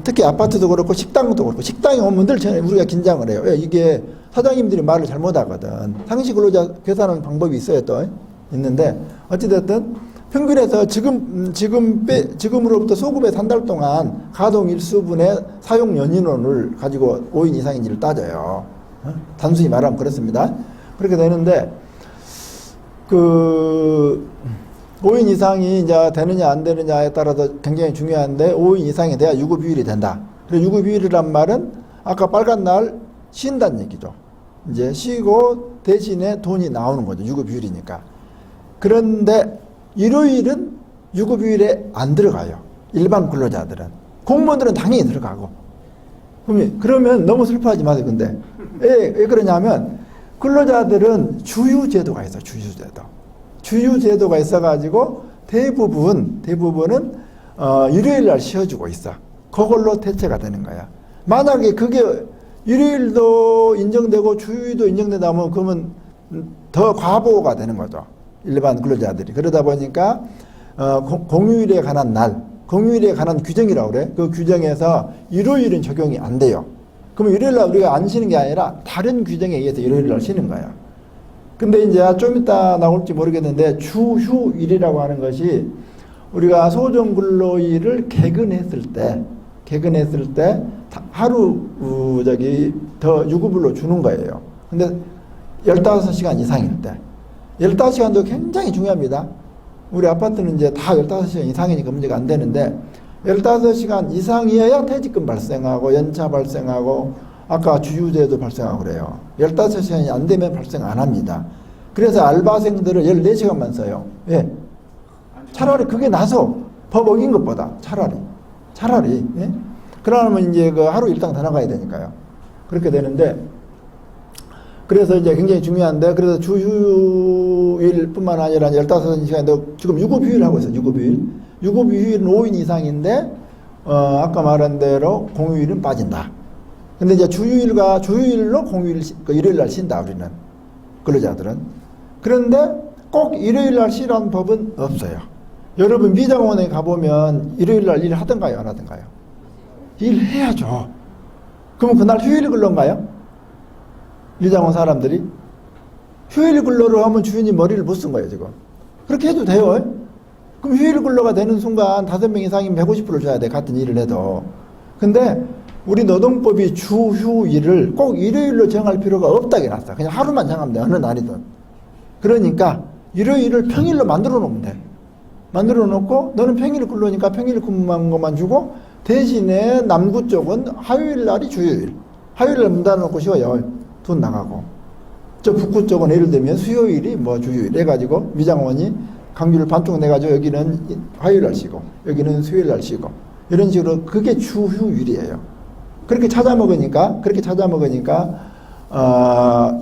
특히 아파트도 그렇고 식당도 그렇고 식당에 오면 늘 우리가 긴장을 해요. 이게 사장님들이 말을 잘못하거든. 상시 근로자 계산하는 방법이 있어요. 또 있는데 어찌됐든 평균에서 지금으로부터 소급에서 한 달 동안 가동 일수분의 사용 연인원을 가지고 5인 이상인지를 따져요. 단순히 말하면 그렇습니다. 그렇게 되는데 5인 이상이 이제 되느냐 안 되느냐에 따라서 굉장히 중요한데 5인 이상이 돼야 유급휴일이 된다. 그리고 유급휴일이란 말은 아까 빨간 날 쉰다는 얘기죠. 이제 쉬고 대신에 돈이 나오는 거죠. 유급휴일이니까. 그런데 일요일은 유급휴일에 안 들어가요. 일반 근로자들은. 공무원들은 당연히 들어가고. 그러면 너무 슬퍼하지 마세요. 근데 왜 그러냐면 근로자들은 주휴제도가 있어요. 주휴제도. 주휴제도가 있어가지고 대부분은 일요일 날 쉬어주고 있어. 그걸로 대체가 되는 거야. 만약에 그게 일요일도 인정되고 주휴도 인정되다 그러면 더 과보가 되는 거죠. 일반 근로자들이. 그러다 보니까 공휴일에 관한 날, 공휴일에 관한 규정이라고 그래. 그 규정에서 일요일은 적용이 안 돼요. 그러면 일요일 날 우리가 안 쉬는 게 아니라 다른 규정에 의해서 일요일 날 쉬는 거예요. 근데 이제 좀 이따 나올지 모르겠는데 주휴일이라고 하는 것이 우리가 소정근로일을 개근했을 때 하루 더 유급으로 주는 거예요. 근데 15시간 이상일 때 15시간도 굉장히 중요합니다. 우리 아파트는 이제 다 15시간 이상이니까 문제가 안 되는데 15시간 이상이어야 퇴직금 발생하고 연차 발생하고 아까 주휴제도 발생하고 그래요. 15시간이 안 되면 발생 안 합니다. 그래서 알바생들을 14시간만 써요. 예. 차라리 그게 나서 법 어긴 것보다 차라리. 예? 그러면 이제 그 하루 일당 더 나가야 되니까요. 그렇게 되는데 그래서 이제 굉장히 중요한데 그래서 주휴일뿐만 아니라 15시간도 지금 유급휴일 하고 있어요. 유급휴일은 5인 이상인데 아까 말한 대로 공휴일은 빠진다. 근데 이제 주휴일로 일요일 날 쉰다 우리는 근로자들은. 그런데 꼭 일요일 날 쉬라는 법은 없어요. 여러분 미장원에 가보면 일요일 날 일 하던가요 안 하던가요? 일해야죠. 그럼 그날 휴일 근로인가요? 미장원 사람들이? 휴일 근로를 하면 주인이 머리를 못 쓴 거예요 지금. 그렇게 해도 돼요. 그럼 휴일 근로가 되는 순간 5명 이상이면 150%를 줘야 돼. 같은 일을 해도. 근데 우리 노동법이 주휴일을 꼭 일요일로 정할 필요가 없다고 해놨어. 그냥 하루만 정하면 돼. 어느 날이든. 그러니까 일요일을 평일로 만들어 놓으면 돼. 만들어 놓고 너는 평일 근로니까 평일 근무한 것만 주고 대신에 남구 쪽은 화요일 날이 주요일. 화요일 날 문 닫아놓고 쉬어요. 돈 나가고. 저 북구 쪽은 예를 들면 수요일이 주요일 해가지고 미장원이 강주를 반쪽 내가지고 여기는 화요일 날 쉬고 여기는 수요일 날 쉬고 이런 식으로 그게 주휴일이에요. 그렇게 찾아 먹으니까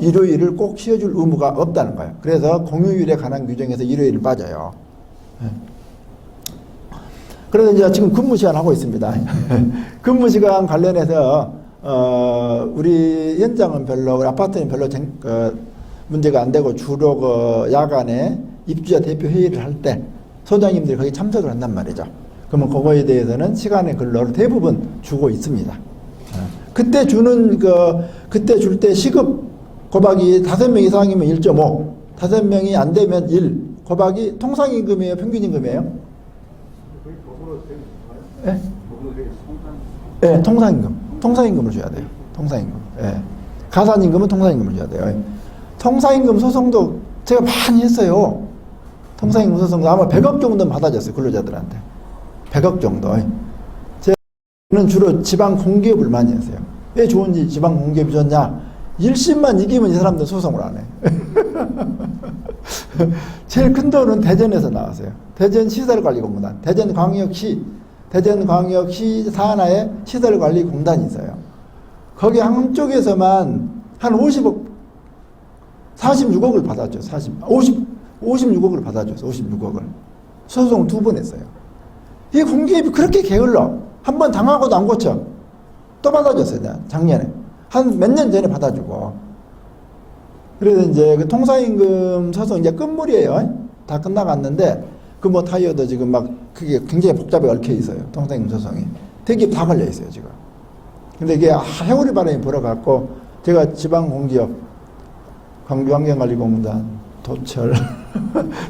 일요일을 꼭 쉬어줄 의무가 없다는 거예요. 그래서 공휴일에 관한 규정에서 일요일을 빠져요. 그래서 이제 지금 근무 시간 하고 있습니다. 근무 시간 관련해서 우리 현장은 별로 우리 아파트는 별로 문제가 안 되고 주로 야간에 입주자 대표 회의를 할 때 소장님들이 거기 참석을 한단 말이죠. 그러면 그거에 대해서는 시간의 근로를 대부분 주고 있습니다. 그때 그때 줄 때 시급 곱하기 5명 이상이면 1.5, 5명이 안 되면 1 곱하기 통상임금이에요, 평균임금이에요? 예? 네, 통상임금을 줘야 돼요. 통상임금. 예. 가산임금은 통상임금을 줘야 돼요. 통상임금 소송도 제가 많이 했어요. 통상임금 소송도 아마 100억 정도는 받아줬어요, 근로자들한테. 100억 정도. 저는 주로 지방 공기업을 많이 했어요. 왜 좋은지 지방 공기업이 좋냐? 1심만 이기면 이 사람들 소송을 안 해. 제일 큰 돈은 대전에서 나왔어요. 대전시설관리공단, 대전광역시 산하에 시설관리공단이 있어요. 거기 한쪽에서만 한 46억을 받았죠. 56억을 받아줬어. 56억을. 소송 2번 했어요. 이 공기업이 그렇게 게을러. 한 번 당하고도 안 고쳐. 또 받아줬어요. 작년에. 한 몇 년 전에 받아주고. 그래서 이제 그 통상임금 소송 이제 끝물이에요. 다 끝나갔는데 그 타이어도 지금 막 그게 굉장히 복잡하게 얽혀 있어요. 통상임금 소송이. 대기업 다 걸려 있어요, 지금. 근데 이게 해오리 바람이 불어갖고 제가 지방공기업, 광주환경관리공단, 도철,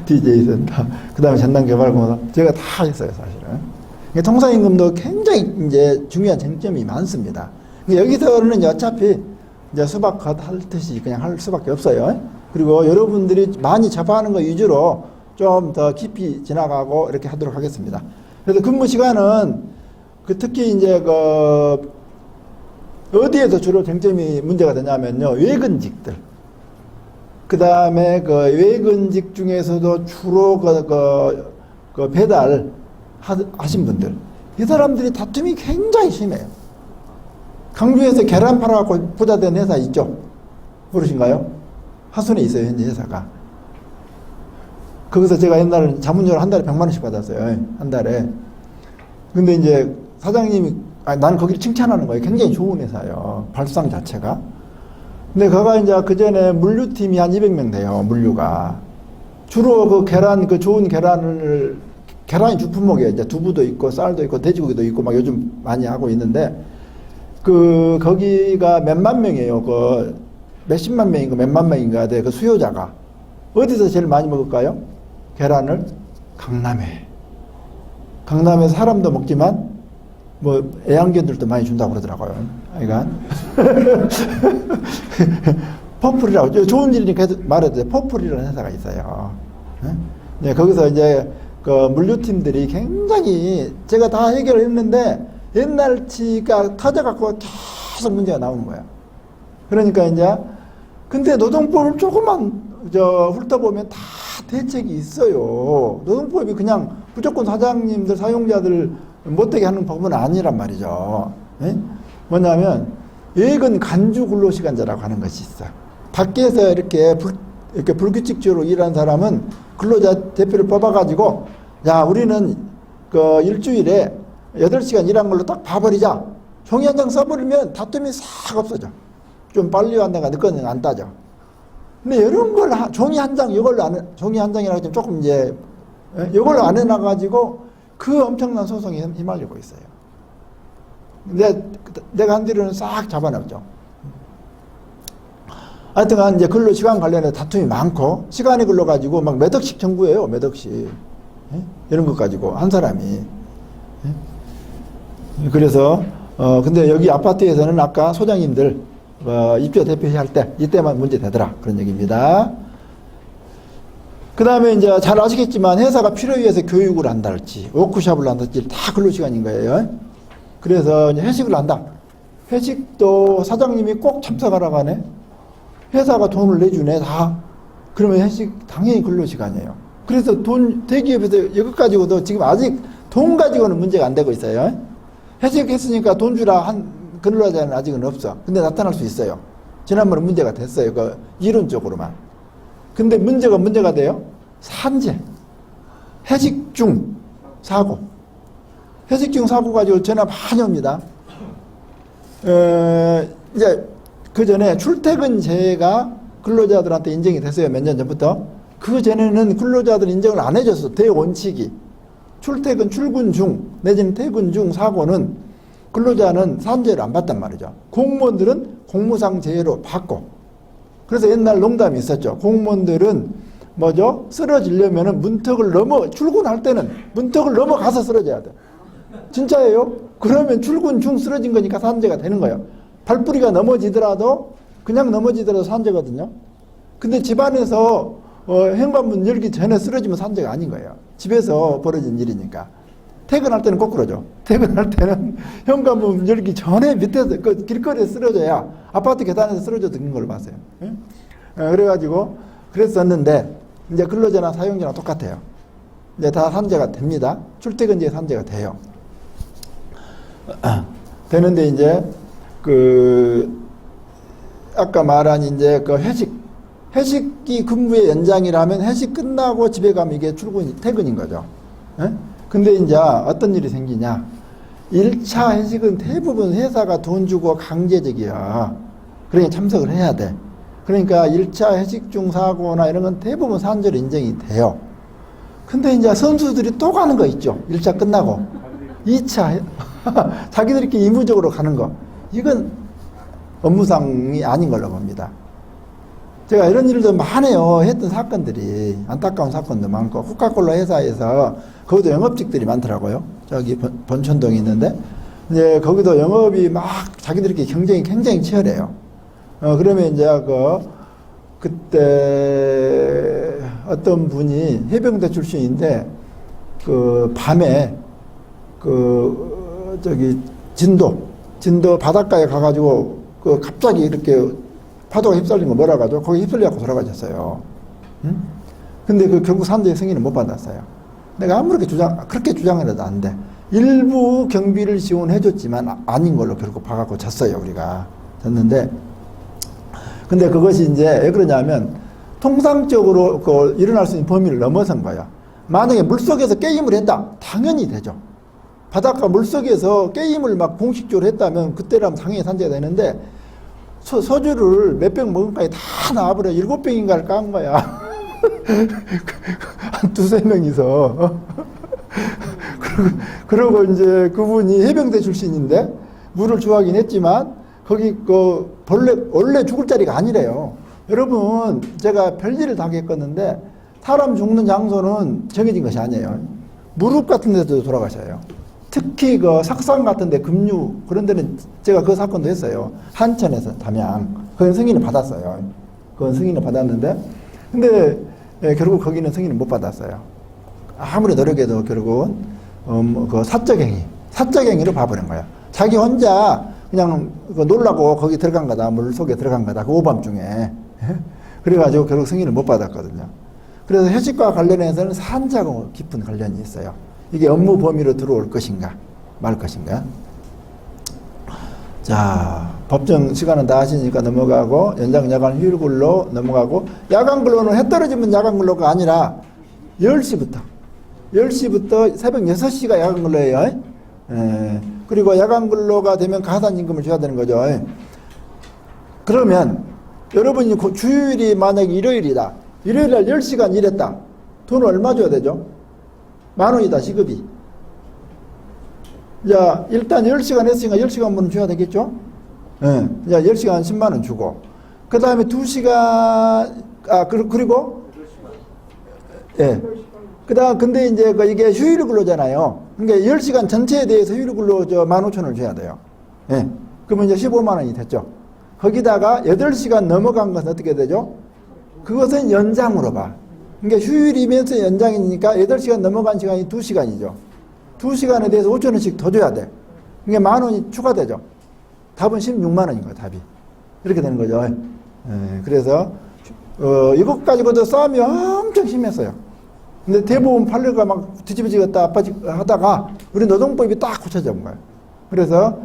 DJ센터, 그 다음에 전남개발공단, 제가 다 했어요, 사실은. 통상임금도 굉장히 이제 중요한 쟁점이 많습니다. 여기서는 어차피 이제 수박할 듯이 그냥 할 수밖에 없어요. 그리고 여러분들이 많이 접하는 거 위주로 좀 더 깊이 지나가고 이렇게 하도록 하겠습니다. 그래서 근무 시간은 특히 이제 어디에서 주로 쟁점이 문제가 되냐면요. 외근직들. 그 다음에 외근직 중에서도 주로 배달 하신 분들. 이 사람들이 다툼이 굉장히 심해요. 강주에서 계란 팔아갖고 부자 된 회사 있죠? 모르신가요? 하순에 있어요, 현재 회사가. 거기서 제가 옛날에 자문료를 한 달에 100만 원씩 받았어요. 한 달에. 근데 이제 사장님이, 난 거기를 칭찬하는 거예요. 굉장히 좋은 회사예요. 발상 자체가. 근데 그가 이제 그 전에 물류팀이 한 200명 돼요, 물류가. 주로 좋은 계란이 주품목이에요. 이제 두부도 있고, 쌀도 있고, 돼지고기도 있고, 막 요즘 많이 하고 있는데, 거기가 몇만 명이에요. 몇십만 명인가 몇만 명인가 돼. 수요자가. 어디서 제일 많이 먹을까요? 계란을? 강남에. 강남에 사람도 먹지만, 애완견들도 많이 준다고 그러더라고요. 하여간. 퍼플이라고, 좋은 일이니까 말해도 돼. 퍼플이라는 회사가 있어요. 네, 거기서 이제, 물류팀들이 굉장히, 제가 다 해결을 했는데, 옛날치가 터져갖고 계속 문제가 나오는 거야. 그러니까 이제, 근데 노동법을 조금만, 훑어보면 다 대책이 있어요. 노동법이 그냥 무조건 사장님들, 사용자들 못되게 하는 법은 아니란 말이죠. 예? 뭐냐면, 외근 간주 근로시간제라고 하는 것이 있어. 밖에서 이렇게 불규칙적으로 일하는 사람은 근로자 대표를 뽑아가지고, 야, 우리는 일주일에 8시간 일한 걸로 딱 봐버리자. 종이 한 장 써버리면 다툼이 싹 없어져. 좀 빨리 왔다가 늦거든 안 따져. 근데 이런 걸 종이 한 장, 종이 한 장이라고 좀 조금 이제, 이걸로 안 해놔가지고 그 엄청난 소송에 휘말리고 있어요. 내가 한 뒤로는 싹 잡아놨죠. 하여튼간 이제 근로시간 관련해서 다툼이 많고, 시간이 걸려가지고 막 몇 억씩 청구해요, 몇 억씩. 이런 것 가지고, 한 사람이. 그래서, 근데 여기 아파트에서는 아까 소장님들, 입주 대표할 때, 이때만 문제 되더라. 그런 얘기입니다. 그 다음에 이제 잘 아시겠지만 회사가 필요에 의해서 교육을 한달지, 워크숍을 한달지 다 근로시간인 거예요. 그래서 이제 회식을 한다. 회식도 사장님이 꼭 참석하라고 하네. 회사가 돈을 내주네, 다. 그러면 회식 당연히 근로시간이에요. 그래서 대기업에서 이것 가지고도 지금 아직 돈 가지고는 문제가 안 되고 있어요. 회식했으니까 돈 주라 한 근로자는 아직은 없어. 근데 나타날 수 있어요. 지난번에 문제가 됐어요. 이론적으로만. 근데 문제가 돼요. 산재. 회식 중 사고. 회식 중 사고 가지고 전화 많이 옵니다. 이제 그 전에 출퇴근제가 근로자들한테 인정이 됐어요. 몇 년 전부터. 그 전에는 근로자들 인정을 안 해줬어. 대원칙이. 출근 중 내지는 퇴근 중 사고는 근로자는 산재를 안 받단 말이죠. 공무원들은 공무상 재해로 받고. 그래서 옛날 농담이 있었죠. 공무원들은 쓰러지려면은 출근할 때는 문턱을 넘어가서 쓰러져야 돼. 진짜예요? 그러면 출근 중 쓰러진 거니까 산재가 되는 거예요. 발뿌리가 그냥 넘어지더라도 산재거든요. 근데 집안에서 현관문 열기 전에 쓰러지면 산재가 아닌 거예요. 집에서 벌어진 일이니까. 퇴근할 때는 거꾸로죠. 퇴근할 때는 현관문 열기 전에 밑에서 길거리에 쓰러져야 아파트 계단에서 쓰러져 듣는 걸 봤어요. 그래가지고 그랬었는데 이제 근로자나 사용자나 똑같아요. 이제 다 산재가 됩니다. 출퇴근제 산재가 돼요. 되는데 이제 아까 말한 이제 회식이 근무의 연장이라면 회식 끝나고 집에 가면 이게 퇴근인 거죠. 근데 이제 어떤 일이 생기냐. 1차 회식은 대부분 회사가 돈 주고 강제적이야. 그러니까 참석을 해야 돼. 그러니까 1차 회식 중 사고나 이런 건 대부분 산재로 인정이 돼요. 근데 이제 선수들이 또 가는 거 있죠. 1차 끝나고. 2차, 자기들끼리 의무적으로 가는 거. 이건 업무상이 아닌 걸로 봅니다. 제가 이런 일도 많아요. 했던 사건들이. 안타까운 사건도 많고. 코카콜라 회사에서 거기도 영업직들이 많더라고요. 저기 번천동에 있는데. 이제 거기도 영업이 막 자기들끼리 경쟁이 굉장히 치열해요. 그러면 이제 그때 어떤 분이 해병대 출신인데 그 밤에 그 저기 진도 바닷가에 가가지고 그 갑자기 이렇게 파도가 휩쓸린 거 뭐라 가지고 거기 휩쓸려갖고 돌아가셨어요. 응? 근데 그 결국 산재 승인을 못 받았어요. 내가 아무리 그렇게 주장을 해도 안 돼. 일부 경비를 지원해줬지만 아닌 걸로 결국 봐갖고 졌어요, 우리가. 졌는데, 근데 그것이 이제 왜 그러냐면, 통상적으로 그 일어날 수 있는 범위를 넘어선 거예요. 만약에 물속에서 게임을 했다. 당연히 되죠. 바닷가 물속에서 게임을 막 공식적으로 했다면 그때라면 당연히 산재가 되는데, 소주를 몇 병 먹은까지 다 나와버려. 7병인가를 깐 거야. 한 두세 명이서. 그러고 이제 그분이 해병대 출신인데 물을 좋아하긴 했지만 거기 원래 죽을 자리가 아니래요. 여러분, 제가 별일을 당했었는데 사람 죽는 장소는 정해진 것이 아니에요. 무릎 같은 데도 돌아가셔요. 특히 그 석산 같은 데 급류 그런 데는 제가 그 사건도 했어요. 한천에서 담양. 그건 승인을 받았어요. 그건 승인을 받았는데 근데 결국 거기는 승인을 못 받았어요. 아무리 노력해도 결국은 그 사적행위로 봐버린 거야. 자기 혼자 그냥 놀라고 거기 들어간 거다. 물속에 들어간 거다. 그 오밤중에. 그래가지고 결국 승인을 못 받았거든요. 그래서 해직과 관련해서는 산자하고 깊은 관련이 있어요. 이게 업무 범위로 들어올 것인가 말 것인가. 자, 법정 시간은 다 하시니까 넘어가고 연장 야간 휴일근로 넘어가고 야간근로는 해 떨어지면 야간근로가 아니라 10시부터 새벽 6시가 야간근로예요. 그리고 야간근로가 되면 가산임금을 줘야 되는 거죠. 그러면 여러분이 주휴일이 만약에 일요일이다. 일요일날 10시간 일했다. 돈 얼마 줘야 되죠? 10,000원이다 시급이. 자, 일단 10시간 했으니까 10시간분은 줘야 되겠죠? 자, 10시간 10만원 주고 그 다음에 2시간 그리고 근데 이제 이게 휴일 근로잖아요. 그러니까 10시간 전체에 대해서 휴일 근로 15,000원을 줘야 돼요. 그러면 이제 15만원이 됐죠. 거기다가 8시간 넘어간 것은 어떻게 되죠? 그것은 연장으로 봐. 그러니까 휴일이면서 연장이니까 8시간 넘어간 시간이 2시간이죠. 2시간에 대해서 5,000원씩 더 줘야 돼. 그러니까 10,000원이 추가되죠. 답은 16만원인 거예요, 답이. 이렇게 되는 거죠. 그래서, 이것 가지고도 싸움이 엄청 심했어요. 근데 대부분 판례가 막 뒤집어지겠다 하다가 우리 노동법이 딱 고쳐진 거예요. 그래서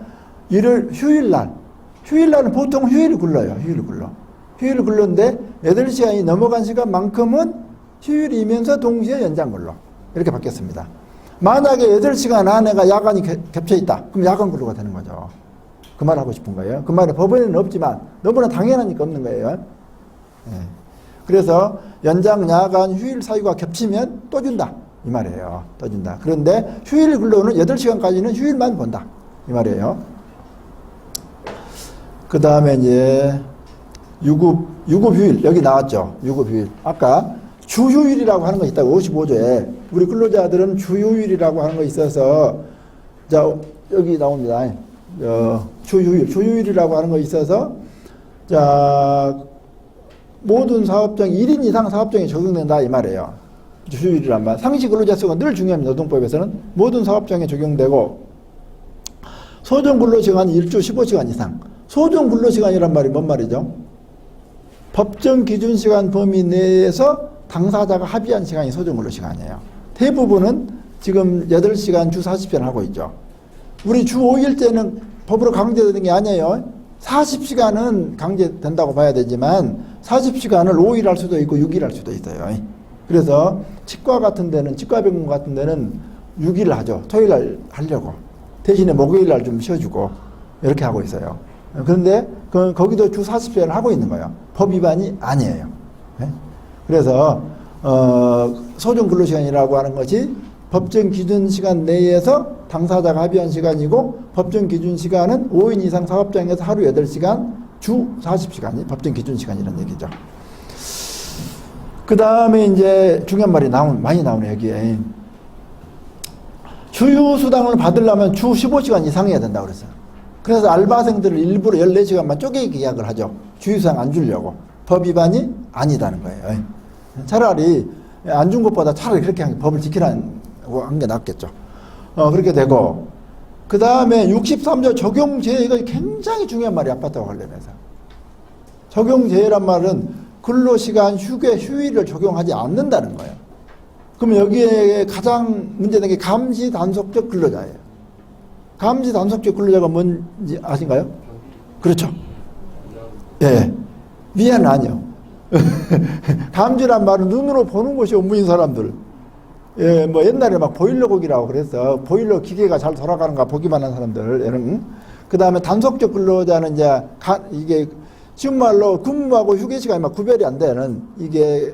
휴일날은 보통 휴일 근로예요. 휴일 근로인데 8시간이 넘어간 시간만큼은 휴일이면서 동시에 연장 근로. 이렇게 바뀌었습니다. 만약에 8시간 안에가 야간이 겹쳐 있다. 그럼 야간 근로가 되는 거죠. 그 말 하고 싶은 거예요. 그 말은 법원에는 없지만 너무나 당연하니까 없는 거예요. 그래서 연장, 야간, 휴일 사유가 겹치면 또 준다. 이 말이에요. 또 준다. 그런데 휴일 근로는 8시간까지는 휴일만 본다. 이 말이에요. 그 다음에 이제 유급 휴일. 여기 나왔죠. 유급 휴일. 아까 주휴일이라고 하는 거 있다고 55조에. 우리 근로자들은 주휴일이라고 하는 거 있어서 자, 여기 나옵니다. 주휴일이라고 하는 거 있어서 자, 모든 사업장 1인 이상 사업장에 적용된다 이 말이에요. 주휴일이란 말. 상시 근로자 수가 늘 중요합니다. 노동법에서는 모든 사업장에 적용되고 소정 근로시간이 일주 15시간 이상. 소정 근로시간이란 말이 뭔 말이죠? 법정 기준 시간 범위 내에서 당사자가 합의한 시간이 소정 근로시간이에요. 대부분은 지금 8시간 주 40시간 하고 있죠. 우리 주 5일제는 법으로 강제되는 게 아니에요. 40시간은 강제된다고 봐야 되지만 40시간을 5일 할 수도 있고 6일 할 수도 있어요. 그래서 치과 같은 데는 치과병원 같은 데는 6일 하죠. 토요일 날 하려고. 대신에 목요일 날 좀 쉬어주고 이렇게 하고 있어요. 그런데 거기도 주 40시간을 하고 있는 거예요. 법 위반이 아니에요. 그래서 소정 근로시간이라고 하는 것이 법정 기준 시간 내에서 당사자가 합의한 시간이고 법정 기준 시간은 5인 이상 사업장에서 하루 8시간 주 40시간이 법정 기준 시간이라는 얘기죠. 그 다음에 이제 중요한 말이 많이 나오네 여기에. 주휴수당을 받으려면 주 15시간 이상 해야 된다고 그랬어요. 그래서 알바생들을 일부러 14시간만 쪼개기 계약을 하죠. 주휴수당 안 주려고. 법 위반이 아니다는 거예요. 차라리 안 준 것보다 차라리 그렇게 법을 지키라는 게 낫겠죠. 그렇게 되고, 그 다음에 63조 적용제외, 이거 굉장히 중요한 말이 아파트와 관련해서. 적용제외란 말은 근로시간, 휴게, 휴일을 적용하지 않는다는 거예요. 그럼 여기에 가장 문제된 게 감시 단속적 근로자예요. 감시 단속적 근로자가 뭔지 아신가요? 그렇죠. 예. 미안 아니요. 감지란 말은 눈으로 보는 것이 업무인 사람들. 예, 뭐 옛날에 막 보일러국이라고 그래서 보일러 기계가 잘 돌아가는가 보기만 한 사람들. 그 다음에 단속적 근로자는 이제 이게 쉬운 말로 근무하고 휴게 시간이 막 구별이 안 되는 이게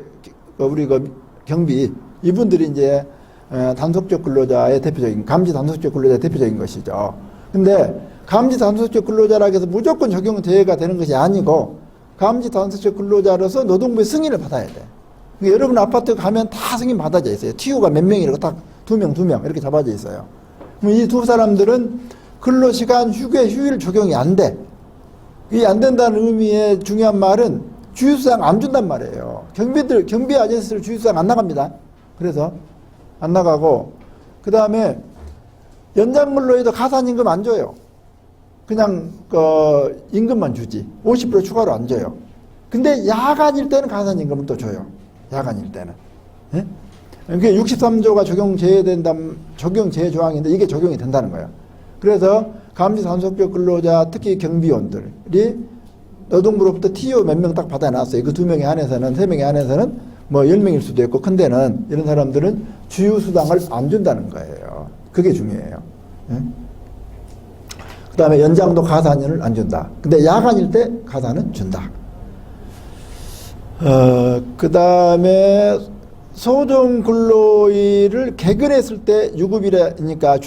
우리 그 경비 이분들이 이제 단속적 근로자의 대표적인 감지 단속적 근로자의 대표적인 것이죠. 근데 감지 단속적 근로자라고 해서 무조건 적용 대회가 되는 것이 아니고 감지 단속적 근로자로서 노동부의 승인을 받아야 돼. 그러니까 여러분 아파트 가면 다 승인 받아져 있어요. TU가 몇 명이라고 딱 2명, 2명 이렇게 잡아져 있어요. 그럼 이 두 사람들은 근로시간, 휴게, 휴일 적용이 안 돼. 이 안 된다는 의미의 중요한 말은 주휴수당 안 준단 말이에요. 경비 아저씨들 주휴수당 안 나갑니다. 그래서 안 나가고, 그 다음에 연장근로에도 가산임금 안 줘요. 그냥 임금만 주지. 50% 추가로 안 줘요. 근데 야간일 때는 가산임금을 또 줘요. 야간일 때는. 예? 그게 63조가 적용제외 조항인데 이게 적용이 된다는 거예요. 그래서 감시 단속적 근로자, 특히 경비원들이 노동부로부터 TO 몇 명 딱 받아놨어요. 그 2명에 한해서는, 3명에 한해서는 뭐 10명일 수도 있고, 큰 데는 이런 사람들은 주휴수당을 안 준다는 거예요. 그게 중요해요. 예? 그 다음에 연장도 가산을 안 준다. 근데 야간일 때 가산은 준다. 그 다음에 소정 근로일을 개근했을 때 유급이라니까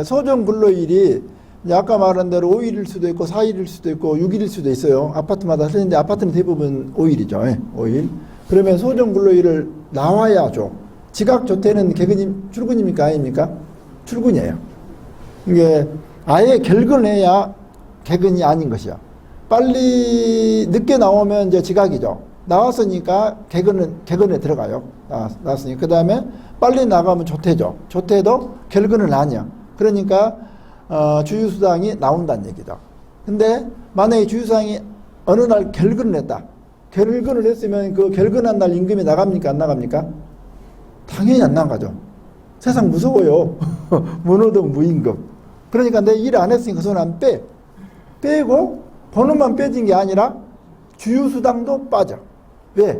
소정 근로일이 아까 말한 대로 5일일 수도 있고 4일일 수도 있고 6일일 수도 있어요. 아파트마다 틀린데 아파트는 대부분 5일이죠. 5일. 그러면 소정 근로일을 나와야죠. 지각 조퇴는 출근입니까? 아닙니까? 출근이에요. 이게 아예 결근해야 개근이 아닌 것이야. 빨리 늦게 나오면 이제 지각이죠. 나왔으니까 개근에 들어가요. 나왔으니까. 그 다음에 빨리 나가면 조퇴죠. 조퇴도 결근은 아니야. 그러니까 주휴수당이 나온다는 얘기죠. 근데 만약에 주휴수당이 어느 날 결근을 했다. 결근을 했으면 그 결근한 날 임금이 나갑니까? 안 나갑니까? 당연히 안 나가죠. 세상 무서워요. 무노동 무임금. 그러니까 내 일 안 했으니까 손 안 빼. 빼고 번호만 빼진 게 아니라 주휴수당도 빠져. 왜?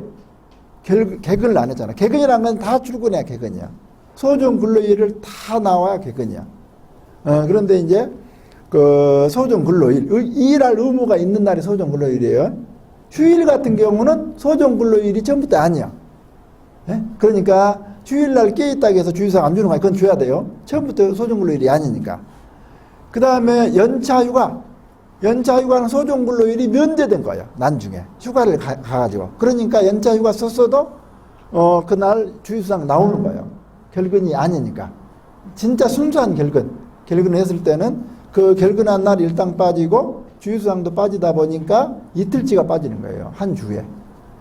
개근을 안 했잖아. 개근이라는 건 다 출근해야 개근이야. 소정 근로일을 다 나와야 개근이야. 그런데 이제 그 소정 근로일, 일할 의무가 있는 날이 소정 근로일이에요. 휴일 같은 경우는 소정 근로일이 처음부터 아니야. 예? 그러니까 휴일날 깨있다고 해서 주휴수당 안 주는 거야. 그건 줘야 돼요. 처음부터 소정 근로일이 아니니까. 그 다음에 연차휴가는 소정근로일이 면제된 거예요. 나중에 휴가를 가가지고. 그러니까 연차휴가 썼어도 그날 주휴수당 나오는 거예요. 결근이 아니니까. 진짜 순수한 결근을 했을 때는 그 결근한 날 일당 빠지고 주휴수당도 빠지다 보니까 이틀치가 빠지는 거예요. 한 주에.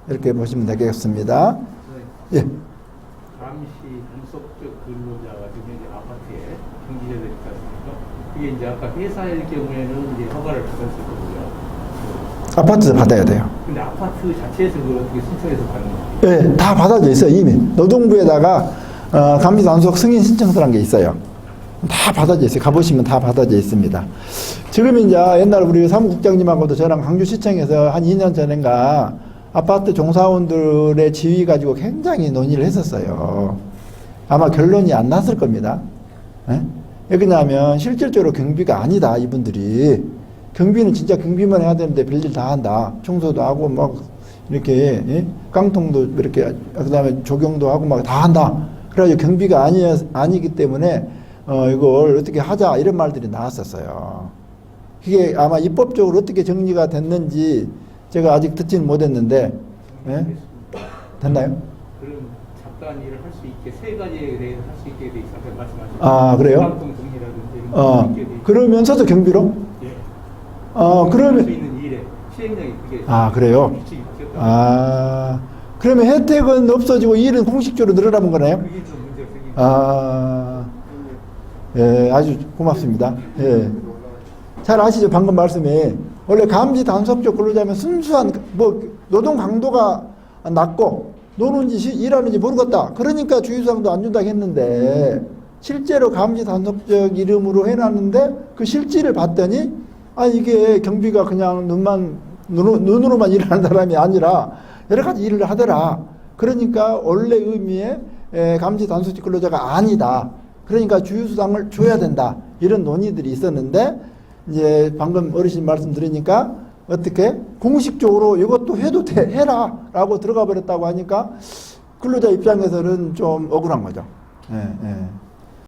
이렇게 보시면 되겠습니다. 네. 예. 감시 단속적 근로자가 지금 이제 아파트에 경기제도 있지 않습니까? 이게 이제 아까 회사일 경우에는 이제 허가를 받았을 거고요. 아파트에서 받아야 돼요. 근데 아파트 자체에서 그걸 어떻게 신청해서 받는 거예요? 네, 다 받아져 있어요. 이미 노동부에다가 감시 단속 승인 신청서란 게 있어요. 다 받아져 있어요. 가보시면 다 받아져 있습니다. 지금 이제 옛날 우리 사무국장님하고도 저랑 광주시청에서 한 2년 전인가 아파트 종사원들의 지위 가지고 굉장히 논의를 했었어요. 아마 결론이 안 났을 겁니다. 네? 왜 그러냐면 실질적으로 경비가 아니다. 이분들이 경비는 진짜 경비만 해야 되는데 별일 다 한다. 청소도 하고 막 이렇게 예? 깡통도 이렇게 그다음에 조경도 하고 막 다 한다. 그래가지고 경비가 아니기 때문에 이걸 어떻게 하자 이런 말들이 나왔었어요. 그게 아마 입법적으로 어떻게 정리가 됐는지 제가 아직 듣지는 못했는데 예? 됐나요? 그럼 잡다한 일을 할 수 있게 세 가지에 대해서 할 수 있게 돼 있어서 말씀하신 아 그래요? 깡통 정리라든지 이런 거 있게 돼 있어요. 그러면서도 경비로? 예. 그러면 수 있는 일에 시행령이 그게 그래요? 규칙이 바뀌었다. 그러면 혜택은 없어지고 일은 공식적으로 늘어나는 거네요? 그게 좀 문제가 생깁니다. 아, 예, 아주 고맙습니다. 예. 잘 아시죠? 방금 말씀에. 원래 감지 단속적 근로자면 순수한, 노동 강도가 낮고, 노는지 일하는지 모르겠다. 그러니까 주휴수당도 안 준다고 했는데, 실제로 감지 단속적 이름으로 해놨는데, 그 실질을 봤더니, 이게 경비가 그냥 눈으로만 일하는 사람이 아니라, 여러 가지 일을 하더라. 그러니까 원래 의미의 감지 단속적 근로자가 아니다. 그러니까 주휴수당을 줘야 된다. 이런 논의들이 있었는데 이제 방금 어르신 말씀 들으니까 어떻게 공식적으로 이것도 해도 돼 해라 라고 들어가 버렸다고 하니까 근로자 입장에서는 좀 억울한 거죠. 예, 예.